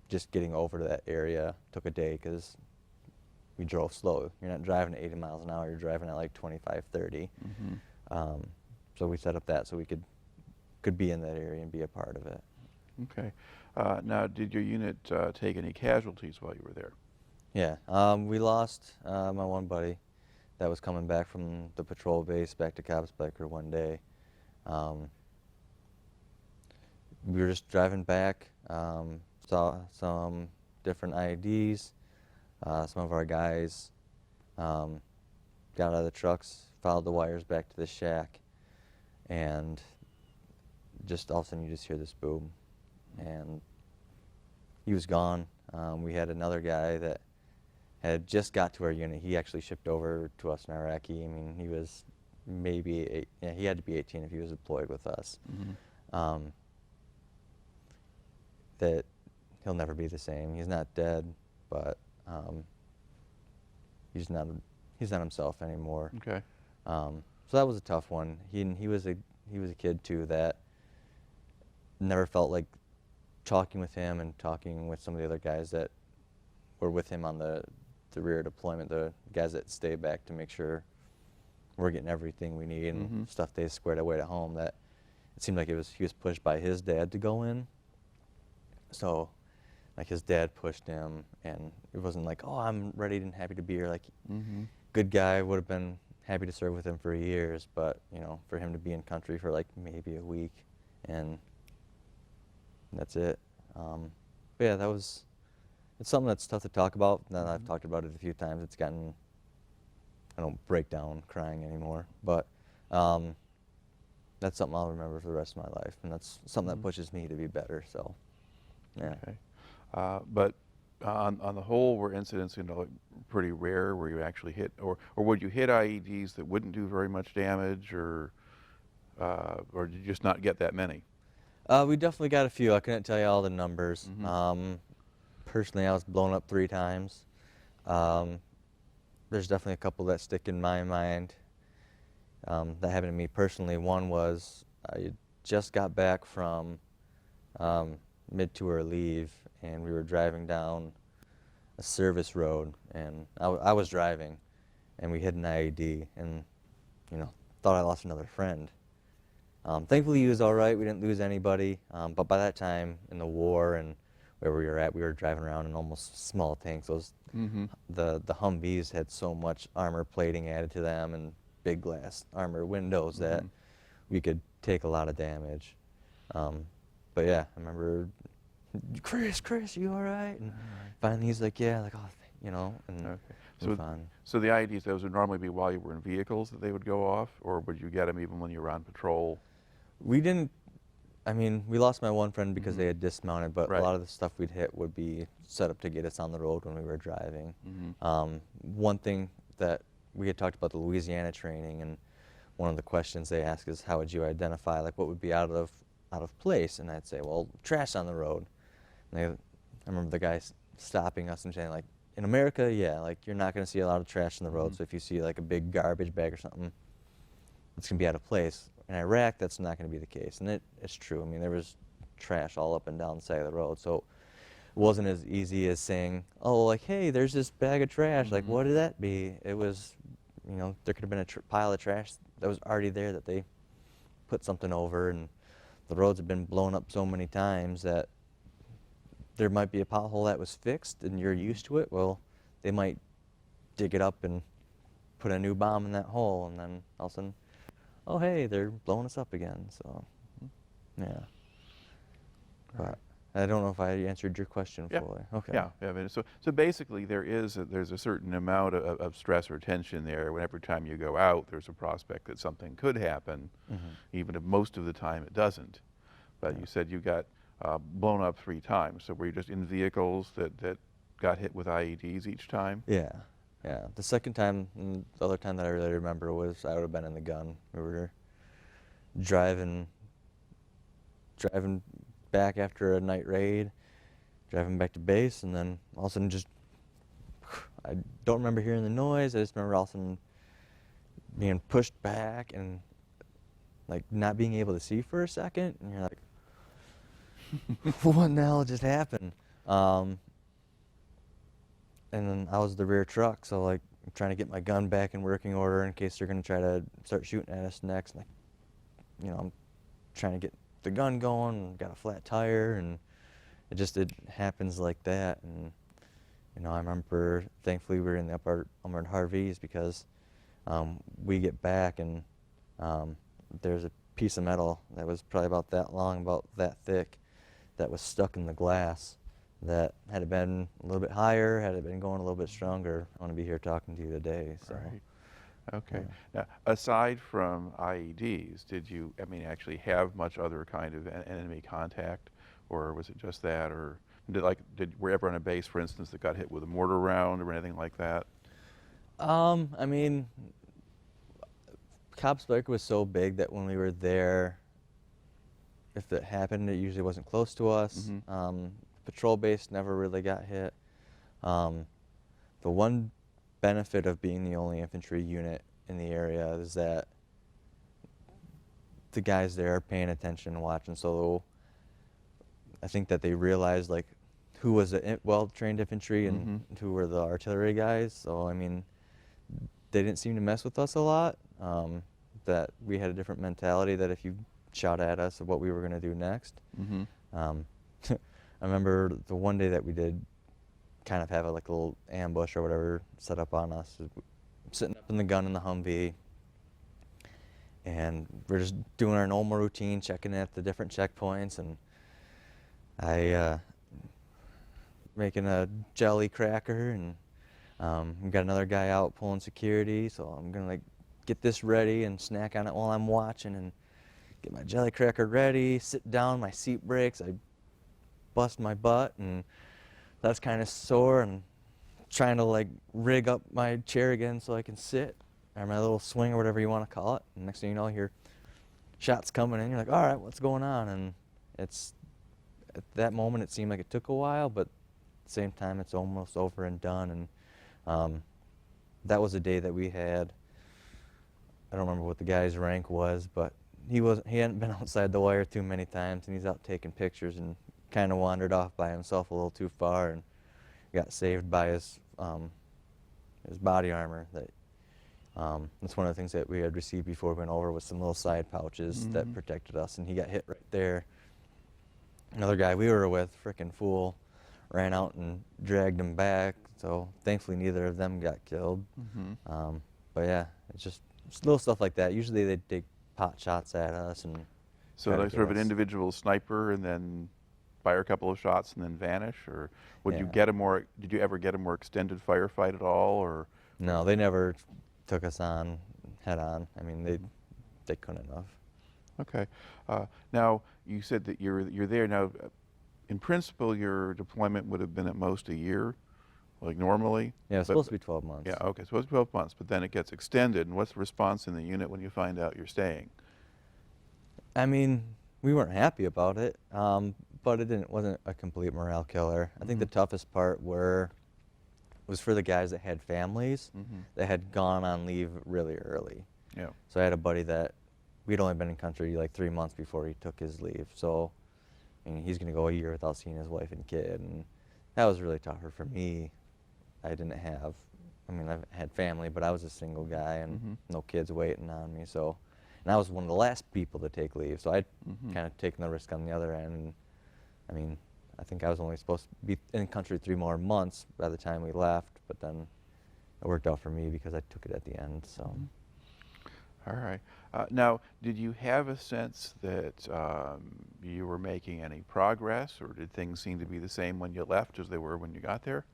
just getting over to that area took a day because we drove slow. You're not driving at 80 miles an hour. You're driving at like 25, 30. So we set up that so we could be in that area and be a part of it. Okay. Now, did your unit take any casualties while you were there? Yeah, we lost my one buddy that was coming back from the patrol base back to COB Speicher one day. We were just driving back, saw some different IEDs. Some of our guys got out of the trucks, followed the wires back to the shack, and just all of a sudden you just hear this boom, and he was gone. We had another guy that had just got to our unit. He actually shipped over to us in Iraqi. I mean, he was maybe he had to be 18 if he was deployed with us. That he'll never be the same. He's not dead, but he's not himself anymore. Okay. So that was a tough one. He was a kid too that never felt like talking with him and talking with some of the other guys that were with him on the rear deployment, the guys that stayed back to make sure we're getting everything we need and stuff they squared away at home. That it seemed like he was pushed by his dad to go in. So like his dad pushed him, and it wasn't like, oh, I'm ready and happy to be here. Like, good guy, would have been happy to serve with him for years, but you know, for him to be in country for like maybe a week, and that's it. But yeah, it's something that's tough to talk about. Now that I've talked about it a few times, it's gotten, I don't break down crying anymore, but that's something I'll remember for the rest of my life, and that's something that pushes me to be better. So, yeah. Okay. But on the whole, were incidents pretty rare where you actually hit, or would you hit IEDs that wouldn't do very much damage, or did you just not get that many? We definitely got a few. I couldn't tell you all the numbers. Personally, I was blown up 3 times. There's definitely a couple that stick in my mind that happened to me personally. One was I just got back from mid-tour leave, and we were driving down a service road, and I was driving, and we hit an IED, and you know, thought I lost another friend. Thankfully, he was all right. We didn't lose anybody, but by that time in the war and where we were at, we were driving around in almost small tanks. Those the Humvees had so much armor plating added to them and big glass armor windows that we could take a lot of damage. But yeah, I remember, Chris, you all right? And finally he's like, yeah, like, oh, you know, and move on. So the IEDs, those would normally be while you were in vehicles that they would go off, or would you get them even when you were on patrol? We didn't, I mean, we lost my one friend because they had dismounted, but a lot of the stuff we'd hit would be set up to get us on the road when we were driving. One thing that we had talked about the Louisiana training, and one of the questions they ask is, how would you identify, like, what would be out of place? And I'd say, well, trash on the road. And I remember the guys stopping us and saying, like, in America, yeah, like, you're not going to see a lot of trash on the road, so if you see like a big garbage bag or something, it's going to be out of place. In Iraq, that's not going to be the case, and it's true. I mean, there was trash all up and down the side of the road, so it wasn't as easy as saying, oh, like, hey, there's this bag of trash, like, what did that be? It was, you know, there could have been a pile of trash that was already there that they put something over, and the roads have been blown up so many times that there might be a pothole that was fixed and you're used to it. Well, they might dig it up and put a new bomb in that hole, and then all of a sudden, oh, hey, they're blowing us up again. So, yeah. But I don't know if I answered your question fully. Okay. Yeah. I mean, so basically, there's a certain amount of stress or tension there. Every time you go out, there's a prospect that something could happen, even if most of the time it doesn't. But you said you got blown up 3 times. So were you just in vehicles that got hit with IEDs each time? Yeah. Yeah. The second time, and the other time that I really remember was I would have been in the gun. We were driving back after a night raid, driving back to base, and then all of a sudden I don't remember hearing the noise. I just remember all of a sudden being pushed back and like not being able to see for a second, and you're like, what in the hell just happened? And then I was the rear truck, so like I'm trying to get my gun back in working order in case they're gonna try to start shooting at us next. Like, I'm trying to get the gun going, got a flat tire, and it happens like that. And I remember, thankfully we were in the upper armored Harveys because we get back and there's a piece of metal that was probably about that long, about that thick, that was stuck in the glass. That had it been a little bit higher, had it been going a little bit stronger, I want to be here talking to you today. So. Right. Okay. Yeah. Now, aside from IEDs, did you, actually have much other kind of enemy contact, or was it just that, or were you ever on a base, for instance, that got hit with a mortar round or anything like that? COB Speicher was so big that when we were there, if it happened, it usually wasn't close to us. Mm-hmm. Patrol base never really got hit. The one benefit of being the only infantry unit in the area is that the guys there are paying attention and watching, so I think that they realized like who was the well-trained infantry and Mm-hmm. who were the artillery guys. So they didn't seem to mess with us a lot. That we had a different mentality that if you shot at us of what we were going to do next. Mm-hmm. I remember the one day that we did kind of have a little ambush or whatever set up on us. Sitting up in the gun in the Humvee, and we're just doing our normal routine, checking at the different checkpoints, and I making a jelly cracker, and we got another guy out pulling security, so I'm gonna get this ready and snack on it while I'm watching, and get my jelly cracker ready, sit down, my seat breaks, I bust my butt, and that's kind of sore, and trying to rig up my chair again so I can sit, or my little swing or whatever you want to call it. And next thing you know, you hear shots coming in. You're like, all right, what's going on? And at that moment, it seemed like it took a while, but at the same time, it's almost over and done. And that was a day that we had. I don't remember what the guy's rank was, but he hadn't been outside the wire too many times, and he's out taking pictures and kind of wandered off by himself a little too far, and got saved by his body armor. That's one of the things that we had received before we went over, was some little side pouches Mm-hmm. that protected us, and he got hit right there. Another guy we were with, frickin' fool, ran out and dragged him back, so thankfully neither of them got killed. Mm-hmm. But yeah, it's just little stuff like that. Usually they'd take pot shots at us, and So try to like get sort of an us. individual sniper and then fire a couple of shots and then vanish, or did you ever get a more extended firefight at all, or? No, they never took us on head on. They couldn't have. Okay. Now, you said that you're there now. In principle, your deployment would have been at most a year, like normally. Yeah, it's but- supposed to be 12 months. Yeah, okay, supposed to be 12 months, but then it gets extended. And what's the response in the unit when you find out you're staying? We weren't happy about it, but wasn't a complete morale killer. I think the Mhm. toughest part was for the guys that had families Mm-hmm. that had gone on leave really early. Yeah. So I had a buddy that we'd only been in country 3 months before he took his leave. So he's going to go a year without seeing his wife and kid, and that was really tougher for me. I've had family, but I was a single guy and Mhm. no kids waiting on me. So, and I was one of the last people to take leave. So I'd Mhm. kind of taken the risk on the other end. And, I think I was only supposed to be in country 3 more months by the time we left, but then it worked out for me because I took it at the end. So. All right. Now, did you have a sense that you were making any progress, or did things seem to be the same when you left as they were when you got there?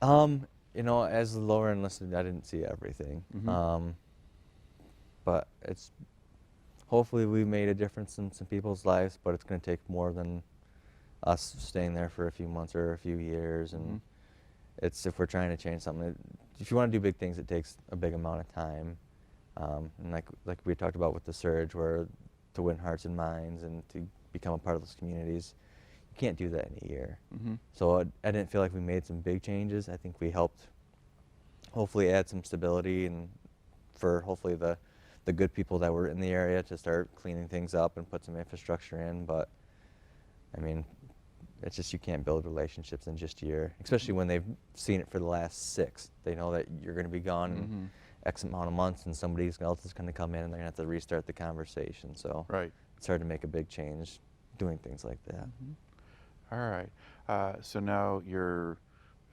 As the lower enlisted, I didn't see everything. Mhm. But hopefully we made a difference in some people's lives, but it's going to take more than us staying there for a few months or a few years. And Mhm. if we're trying to change something, if you want to do big things, it takes a big amount of time. And like we talked about with the surge, where to win hearts and minds and to become a part of those communities, you can't do that in a year. Mm-hmm. So I didn't feel like we made some big changes. I think we helped hopefully add some stability and for hopefully the good people that were in the area to start cleaning things up and put some infrastructure in. But I mean, it's just you can't build relationships in just a year, especially when they've seen it for the last 6. They know that you're going to be gone in X amount of months, and somebody else is going to come in, and they're going to have to restart the conversation. So Right. it's hard to make a big change doing things like that. All right. So now you're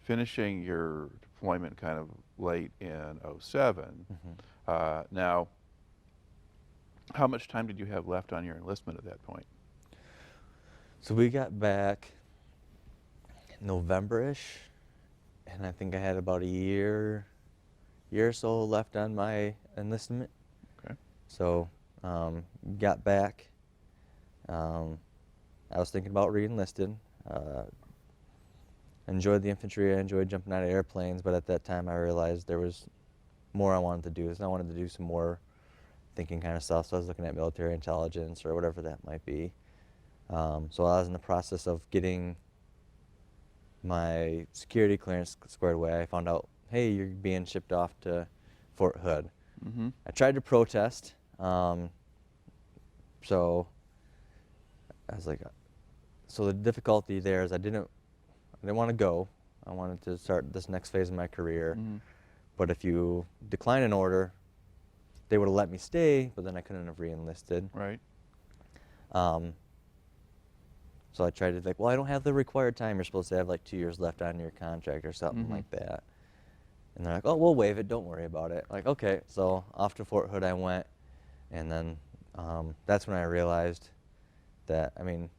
finishing your deployment kind of late in '07. Now, how much time did you have left on your enlistment at that point? So we got back November-ish, and I think I had about a year or so left on my enlistment. Okay. So got back. I was thinking about re-enlisted. Enjoyed the infantry. I enjoyed jumping out of airplanes, but at that time I realized there was more I wanted to do. So I wanted to do some more thinking kind of stuff. So I was looking at military intelligence or whatever that might be. So I was in the process of getting my security clearance squared away. I found out, hey, you're being shipped off to Fort Hood. I tried to protest. So I was like, so the difficulty there is I didn't want to go. I wanted to start this next phase of my career. But if you decline an order, they would have let me stay, but then I couldn't have re-enlisted. Right. So I tried to think, well, I don't have the required time. You're supposed to have like 2 years left on your contract or something like that. And they're like, oh, we'll waive it. Don't worry about it. Like, okay. So off to Fort Hood I went. And then that's when I realized that, I mean,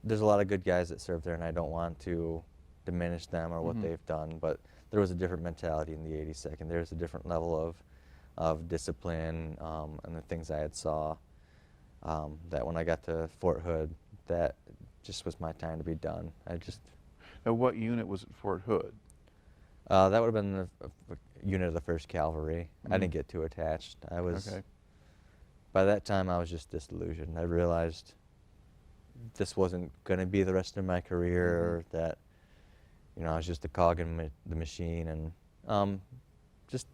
there's a lot of good guys that serve there, and I don't want to diminish them or what they've done. But there was a different mentality in the 82nd. There's a different level of discipline and the things I had saw that when I got to Fort Hood, that just was my time to be done. Now, what unit was at Fort Hood? That would have been the unit of the 1st Cavalry. I didn't get too attached. By that time, I was just disillusioned. I realized this wasn't going to be the rest of my career, or that, you know, I was just a cog in the machine. And just,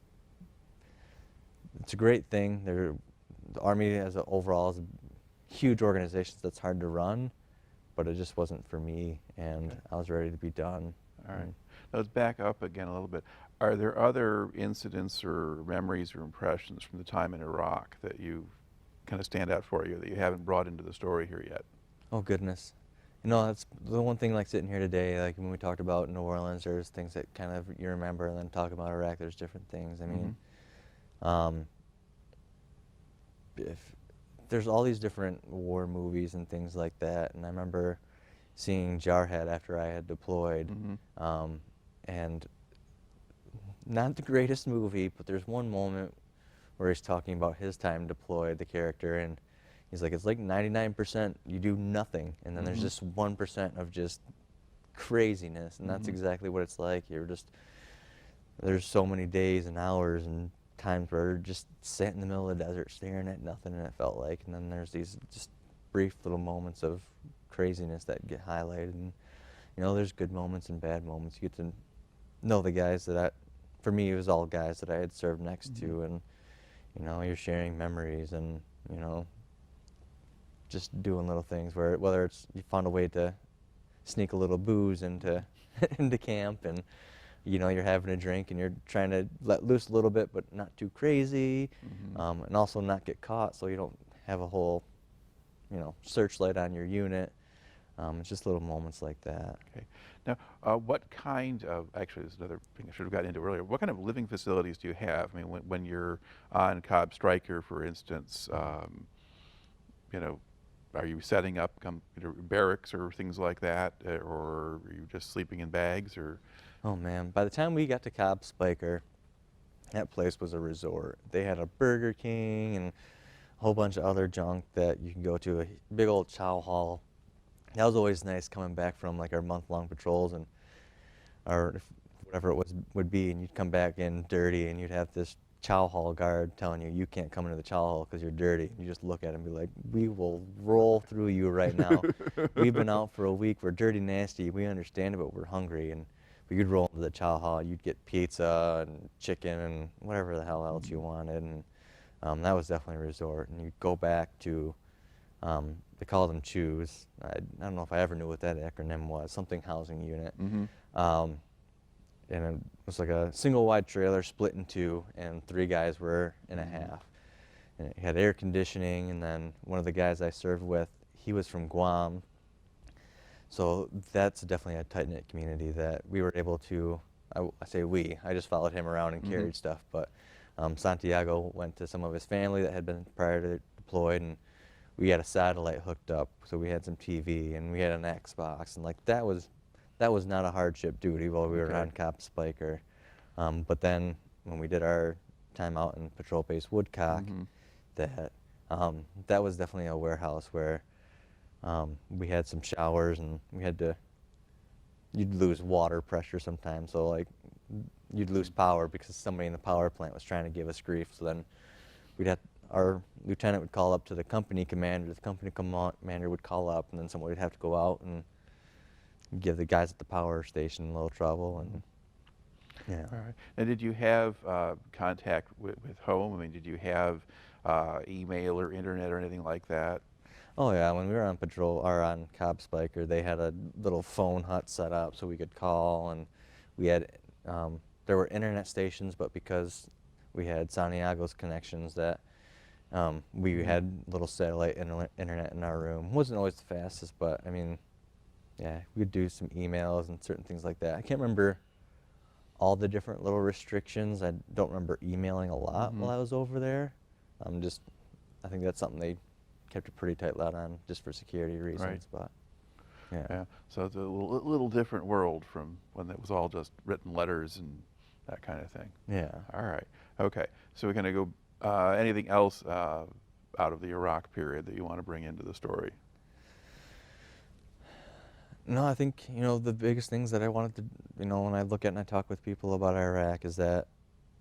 it's a great thing. The Army as a overall is a huge organization that's hard to run, but it just wasn't for me, and I was ready to be done. All right. Now let's back up again a little bit. Are there other incidents or memories or impressions from the time in Iraq that you kind of stand out for you that you haven't brought into the story here yet? Oh, goodness. You know, that's the one thing, like sitting here today, like when we talked about New Orleans, there's things that kind of you remember, and then talking about Iraq, there's different things. I mean, there's all these different war movies and things like that, and I remember seeing Jarhead after I had deployed, and not the greatest movie, but there's one moment where he's talking about his time deployed, the character, and he's like, it's like 99% you do nothing, and then there's just 1% of just craziness, and that's exactly what it's like. There's so many days and hours and times where just sat in the middle of the desert staring at nothing, and it felt like, and then there's these just brief little moments of craziness that get highlighted, and you know, there's good moments and bad moments. You get to know the guys that for me, it was all guys that I had served next to, and you know, you're sharing memories, and you know, just doing little things where, whether it's you found a way to sneak a little booze into into camp, and you know, you're having a drink and you're trying to let loose a little bit, but not too crazy, and also not get caught, so you don't have a whole, you know, searchlight on your unit. It's just little moments like that. Okay. Now, what kind of, actually this is another thing I should have gotten into earlier, what kind of living facilities do you have? I mean, when you're on COB Speicher, for instance, you know, are you setting up barracks or things like that, or are you just sleeping in bags, or? Oh man, by the time we got to COB Speicher, that place was a resort. They had a Burger King and a whole bunch of other junk that you can go to, a big old chow hall. That was always nice coming back from like our month-long patrols, and or whatever it would be, and you'd come back in dirty, and you'd have this chow hall guard telling you can't come into the chow hall because you're dirty. You just look at him and be like, we will roll through you right now. We've been out for a week. We're dirty, nasty. We understand it, but we're hungry. But you'd roll into the chow hall, you'd get pizza and chicken and whatever the hell else you wanted, and that was definitely a resort. And you'd go back to, they call them CHOOS. I don't know if I ever knew what that acronym was, something housing unit. And it was like a single wide trailer split in two, and 3 guys were in a half. And it had air conditioning, and then one of the guys I served with, he was from Guam. So that's definitely a tight-knit community that we were able to, I say we, I just followed him around and carried stuff, but Santiago went to some of his family that had been prior to deployed, and we had a satellite hooked up, so we had some TV, and we had an Xbox, and like that was not a hardship duty while we were on COB Speicher. But then when we did our time out in Patrol Base Woodcock, that was definitely a warehouse where we had some showers, and you'd lose water pressure sometimes, so like you'd lose power because somebody in the power plant was trying to give us grief. So then our lieutenant would call up to the company commander, the company commander would call up, and then somebody would have to go out and give the guys at the power station a little trouble. And yeah. All right. Now, did you have contact with home? I mean, did you have email or internet or anything like that? Oh yeah, when we were on patrol or on COB Speicher, they had a little phone hut set up so we could call, and we had there were internet stations, but because we had Santiago's connections, that we had little satellite internet in our room. It wasn't always the fastest, but I mean, yeah, we'd do some emails and certain things like that. I can't remember all the different little restrictions. I don't remember emailing a lot while I was over there. I think that's something they kept a pretty tight lid on just for security reasons. But yeah. So it's a little different world from when it was all just written letters and that kind of thing. Yeah. All right. Okay. So we're going to go, anything else out of the Iraq period that you want to bring into the story? No, I think, the biggest things that I wanted to, when I look at and I talk with people about Iraq is that,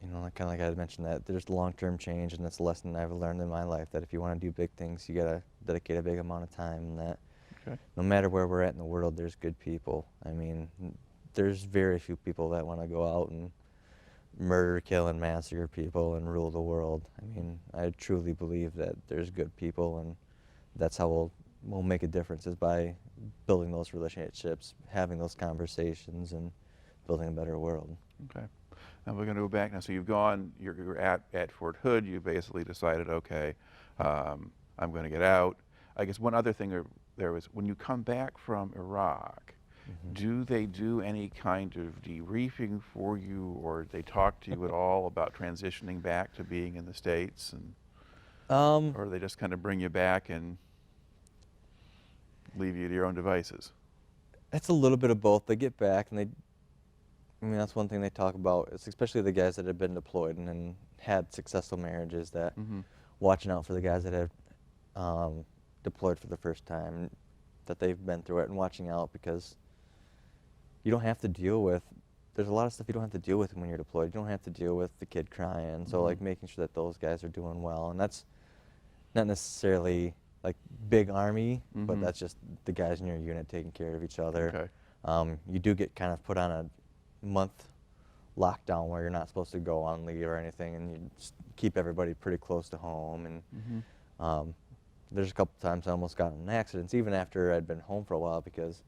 kind of like I had mentioned, that there's long-term change, and that's a lesson I've learned in my life, that if you want to do big things, you got to dedicate a big amount of time, and that no matter where we're at in the world, there's good people. I mean, there's very few people that want to go out and murder, kill, and massacre people and rule the world. I mean, I truly believe that there's good people, and that's how we'll make a difference, is by building those relationships, having those conversations, and building a better world. Okay. Now we're going to go back now. So you're at Fort Hood. You basically decided, okay, I'm going to get out. I guess one other thing there was, when you come back from Iraq, do they do any kind of debriefing for you, or they talk to you at all about transitioning back to being in the States, and or they just kind of bring you back and leave you to your own devices? It's a little bit of both. They get back, and that's one thing they talk about, is especially the guys that have been deployed and had successful marriages, that watching out for the guys that have deployed for the first time, that they've been through it, and watching out, because you don't have to deal with, there's a lot of stuff you don't have to deal with when you're deployed. You don't have to deal with the kid crying. So like making sure that those guys are doing well, and that's not necessarily like big army, but that's just the guys in your unit taking care of each other. Okay. You do get kind of put on a month lockdown where you're not supposed to go on leave or anything, and you just keep everybody pretty close to home. And there's a couple times I almost got in accidents, even after I'd been home for a while, because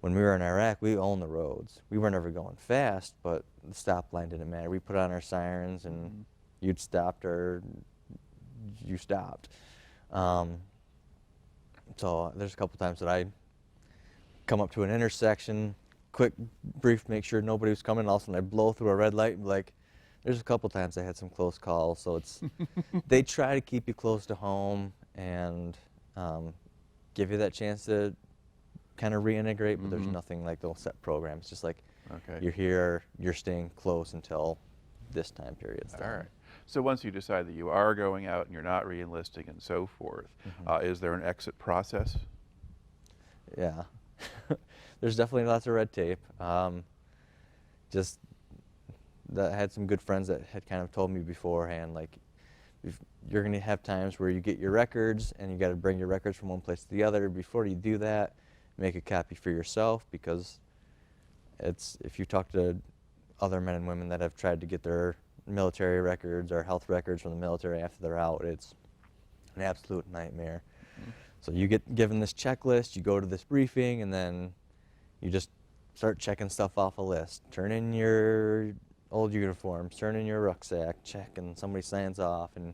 when we were in Iraq, we owned the roads. We weren't ever going fast, but the stop line didn't matter. We put on our sirens, and you'd stopped or you stopped. So there's a couple times that I come up to an intersection, quick brief, make sure nobody was coming, all of a sudden I blow through a red light, and like, there's a couple times I had some close calls. So it's, they try to keep you close to home and give you that chance to kind of reintegrate, but there's nothing like those set programs. It's just like, you're here, you're staying close until this time period's done. All right. So once you decide that you are going out and you're not re-enlisting and so forth, is there an exit process? Yeah. There's definitely lots of red tape. Just that I had some good friends that had kind of told me beforehand, like, you're going to have times where you get your records and you got to bring your records from one place to the other. Before you do that, make a copy for yourself, because it's, if you talk to other men and women that have tried to get their military records or health records from the military after they're out, it's an absolute nightmare. So you get given this checklist, you go to this briefing, and then you just start checking stuff off a list. Turn in your old uniforms, turn in your rucksack, check, and somebody signs off, and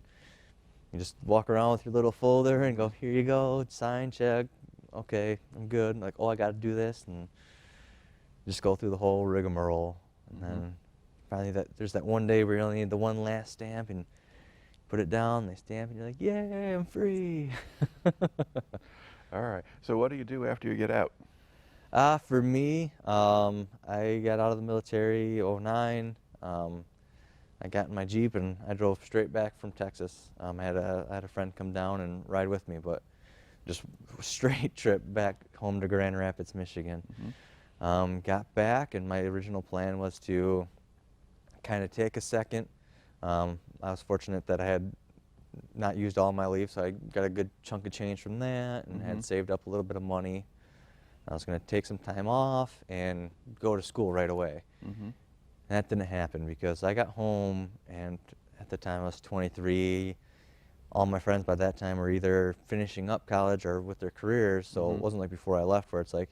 you just walk around with your little folder and go, here you go, sign, check, okay, I'm good. Like, oh, I got to do this, and just go through the whole rigmarole. And then finally there's that one day where you only need the one last stamp, and put it down, they stamp, and you're like, yay, I'm free. All right. So what do you do after you get out? For me, I got out of the military '09. I got in my Jeep and I drove straight back from Texas. I had a friend come down and ride with me, but just straight trip back home to Grand Rapids, Michigan. Got back, and my original plan was to kind of take a second. I was fortunate that I had not used all my leave, so I got a good chunk of change from that, and had saved up a little bit of money. I was going to take some time off and go to school right away. And that didn't happen because I got home, and at the time I was 23. All my friends by that time were either finishing up college or with their careers, so it wasn't like before I left where it's like,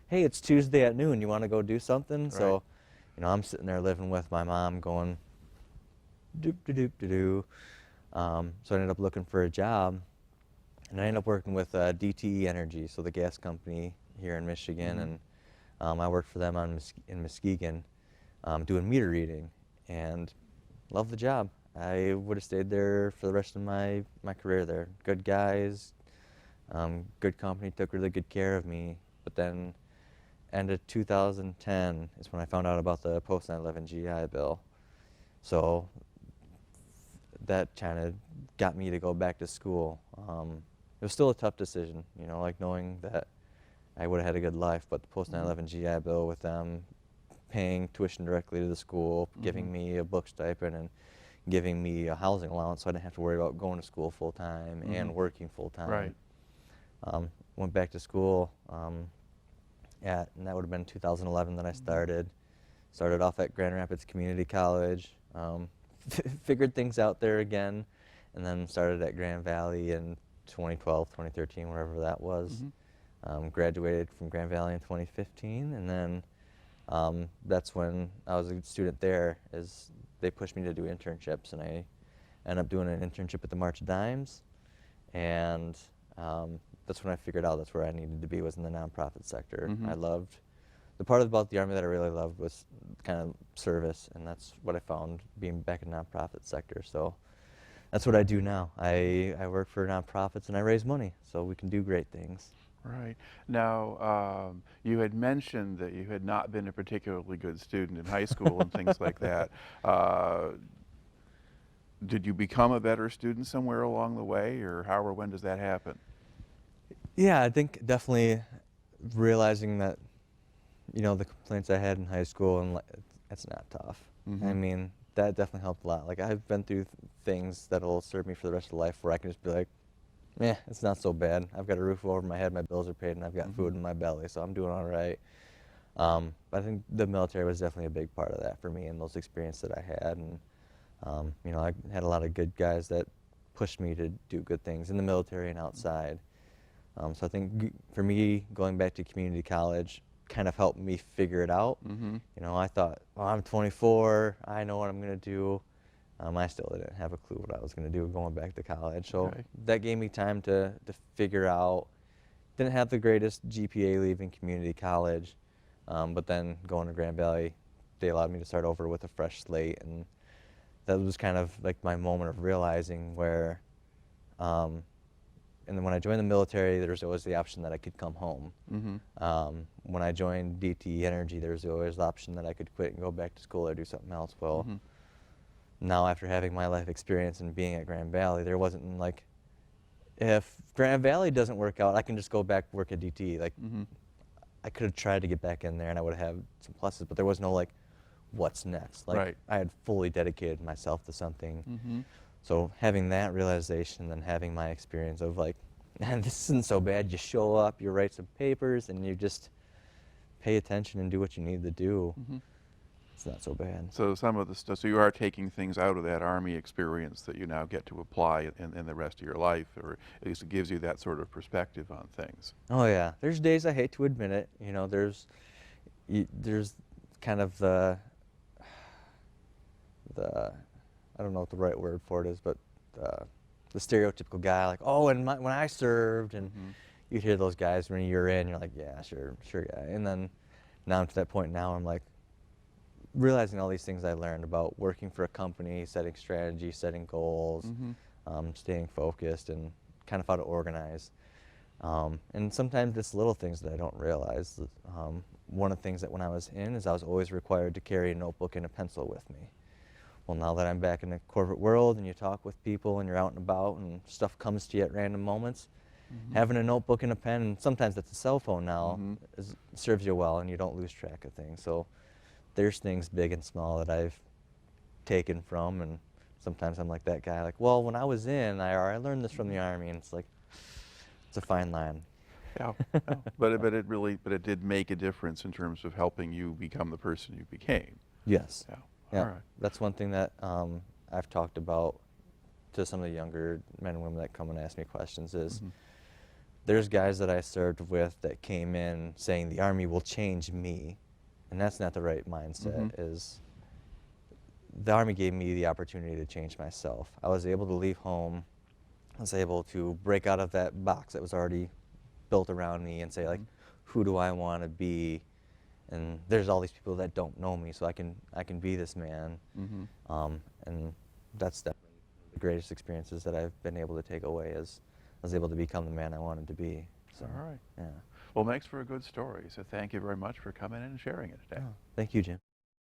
hey, it's Tuesday at noon, you want to go do something? Right. So, you know, I'm sitting there living with my mom going, doop-de-doop-de-doo. So I ended up looking for a job, and I ended up working with DTE Energy, so the gas company here in Michigan, and I worked for them in Muskegon doing meter reading, and loved the job. I would have stayed there for the rest of my career there. Good guys, good company, took really good care of me, but then end of 2010 is when I found out about the post 9/11 GI Bill. So that kind of got me to go back to school. It was still a tough decision, you know, like knowing that I would have had a good life, but the post 9/11 GI Bill, with them paying tuition directly to the school, giving me a book stipend, and giving me a housing allowance, so I didn't have to worry about going to school full time and working full time. Right. Went back to school, and that would have been 2011 that I started. Started off at Grand Rapids Community College, figured things out there again, and then started at Grand Valley in 2012, 2013, wherever that was. Graduated from Grand Valley in 2015, and then that's when I was a student there, is they pushed me to do internships, and I ended up doing an internship at the March of Dimes, and that's when I figured out that's where I needed to be, was in the nonprofit sector. I loved, the part about the Army that I really loved was kind of service, and that's what I found being back in the nonprofit sector. So that's what I do now. I work for nonprofits and I raise money so we can do great things. Right. Now, you had mentioned that you had not been a particularly good student in high school and things like that. Did you become a better student somewhere along the way, or how or when does that happen? Yeah, I think definitely realizing that, you know, the complaints I had in high school, and it's not tough. I mean, that definitely helped a lot. Like, I've been through things that'll serve me for the rest of life, where I can just be like, eh, it's not so bad. I've got a roof over my head, my bills are paid, and I've got food in my belly, so I'm doing all right. But I think the military was definitely a big part of that for me, and those experiences that I had. And, you know, I had a lot of good guys that pushed me to do good things in the military and outside. So I think for me, going back to community college kind of helped me figure it out. You know, I thought, oh, I'm 24, I know what I'm going to do. I still didn't have a clue what I was going to do going back to college. So that gave me time to figure out. Didn't have the greatest GPA leaving community college, but then going to Grand Valley, they allowed me to start over with a fresh slate. And that was kind of like my moment of realizing where, and then when I joined the military, there was always the option that I could come home. When I joined DTE Energy, there was always the option that I could quit and go back to school or do something else. Well, now after having my life experience and being at Grand Valley, there wasn't like, if Grand Valley doesn't work out, I can just go back work at DTE. Like, I could have tried to get back in there and I would have had some pluses, but there was no like, what's next? Like, I had fully dedicated myself to something. So having that realization, and having my experience of like, man, this isn't so bad. You show up, you write some papers, and you just pay attention and do what you need to do, Mm-hmm. it's not so bad. So some of the stuff, so you are taking things out of that Army experience that you now get to apply in the rest of your life, or at least it gives you that sort of perspective on things. Oh yeah, there's days I hate to admit it. You know, there's kind of the I don't know what the right word for it is, but the stereotypical guy, like, oh, and when I served, and Mm-hmm. you'd hear those guys when you're in, you're like, yeah, sure, guy. And then now I'm to that point now, I'm like realizing all these things I learned about working for a company, setting strategy, setting goals, Mm-hmm. staying focused, and kind of how to organize. And sometimes it's little things that I don't realize. One of the things that when I was in is I was always required to carry a notebook and a pencil with me. Well, now that I'm back in the corporate world and you talk with people and you're out and about and stuff comes to you at random moments, Mm-hmm. having a notebook and a pen, and sometimes that's a cell phone now, Mm-hmm. serves you well and you don't lose track of things. So there's things big and small that I've taken from, and sometimes I'm like that guy, like, well, when I was in, I learned this from the Army, and it's like, it's a fine line. Yeah, yeah. But it did make a difference in terms of helping you become the person you became. Yes. Yeah. Yeah. All right. That's one thing that I've talked about to some of the younger men and women that come and ask me questions is, Mm-hmm. there's guys that I served with that came in saying the Army will change me, and that's not the right mindset. Mm-hmm. Is the Army gave me the opportunity to change myself. I was able to leave home. I was able to break out of that box that was already built around me and say, like, who do I want to be? And there's all these people that don't know me, so I can be this man. Mm-hmm. And that's definitely the greatest experiences that I've been able to take away, is I was able to become the man I wanted to be. So, All right. yeah. Well, makes for a good story. So thank you very much for coming in and sharing it today. Oh, thank you, Jim.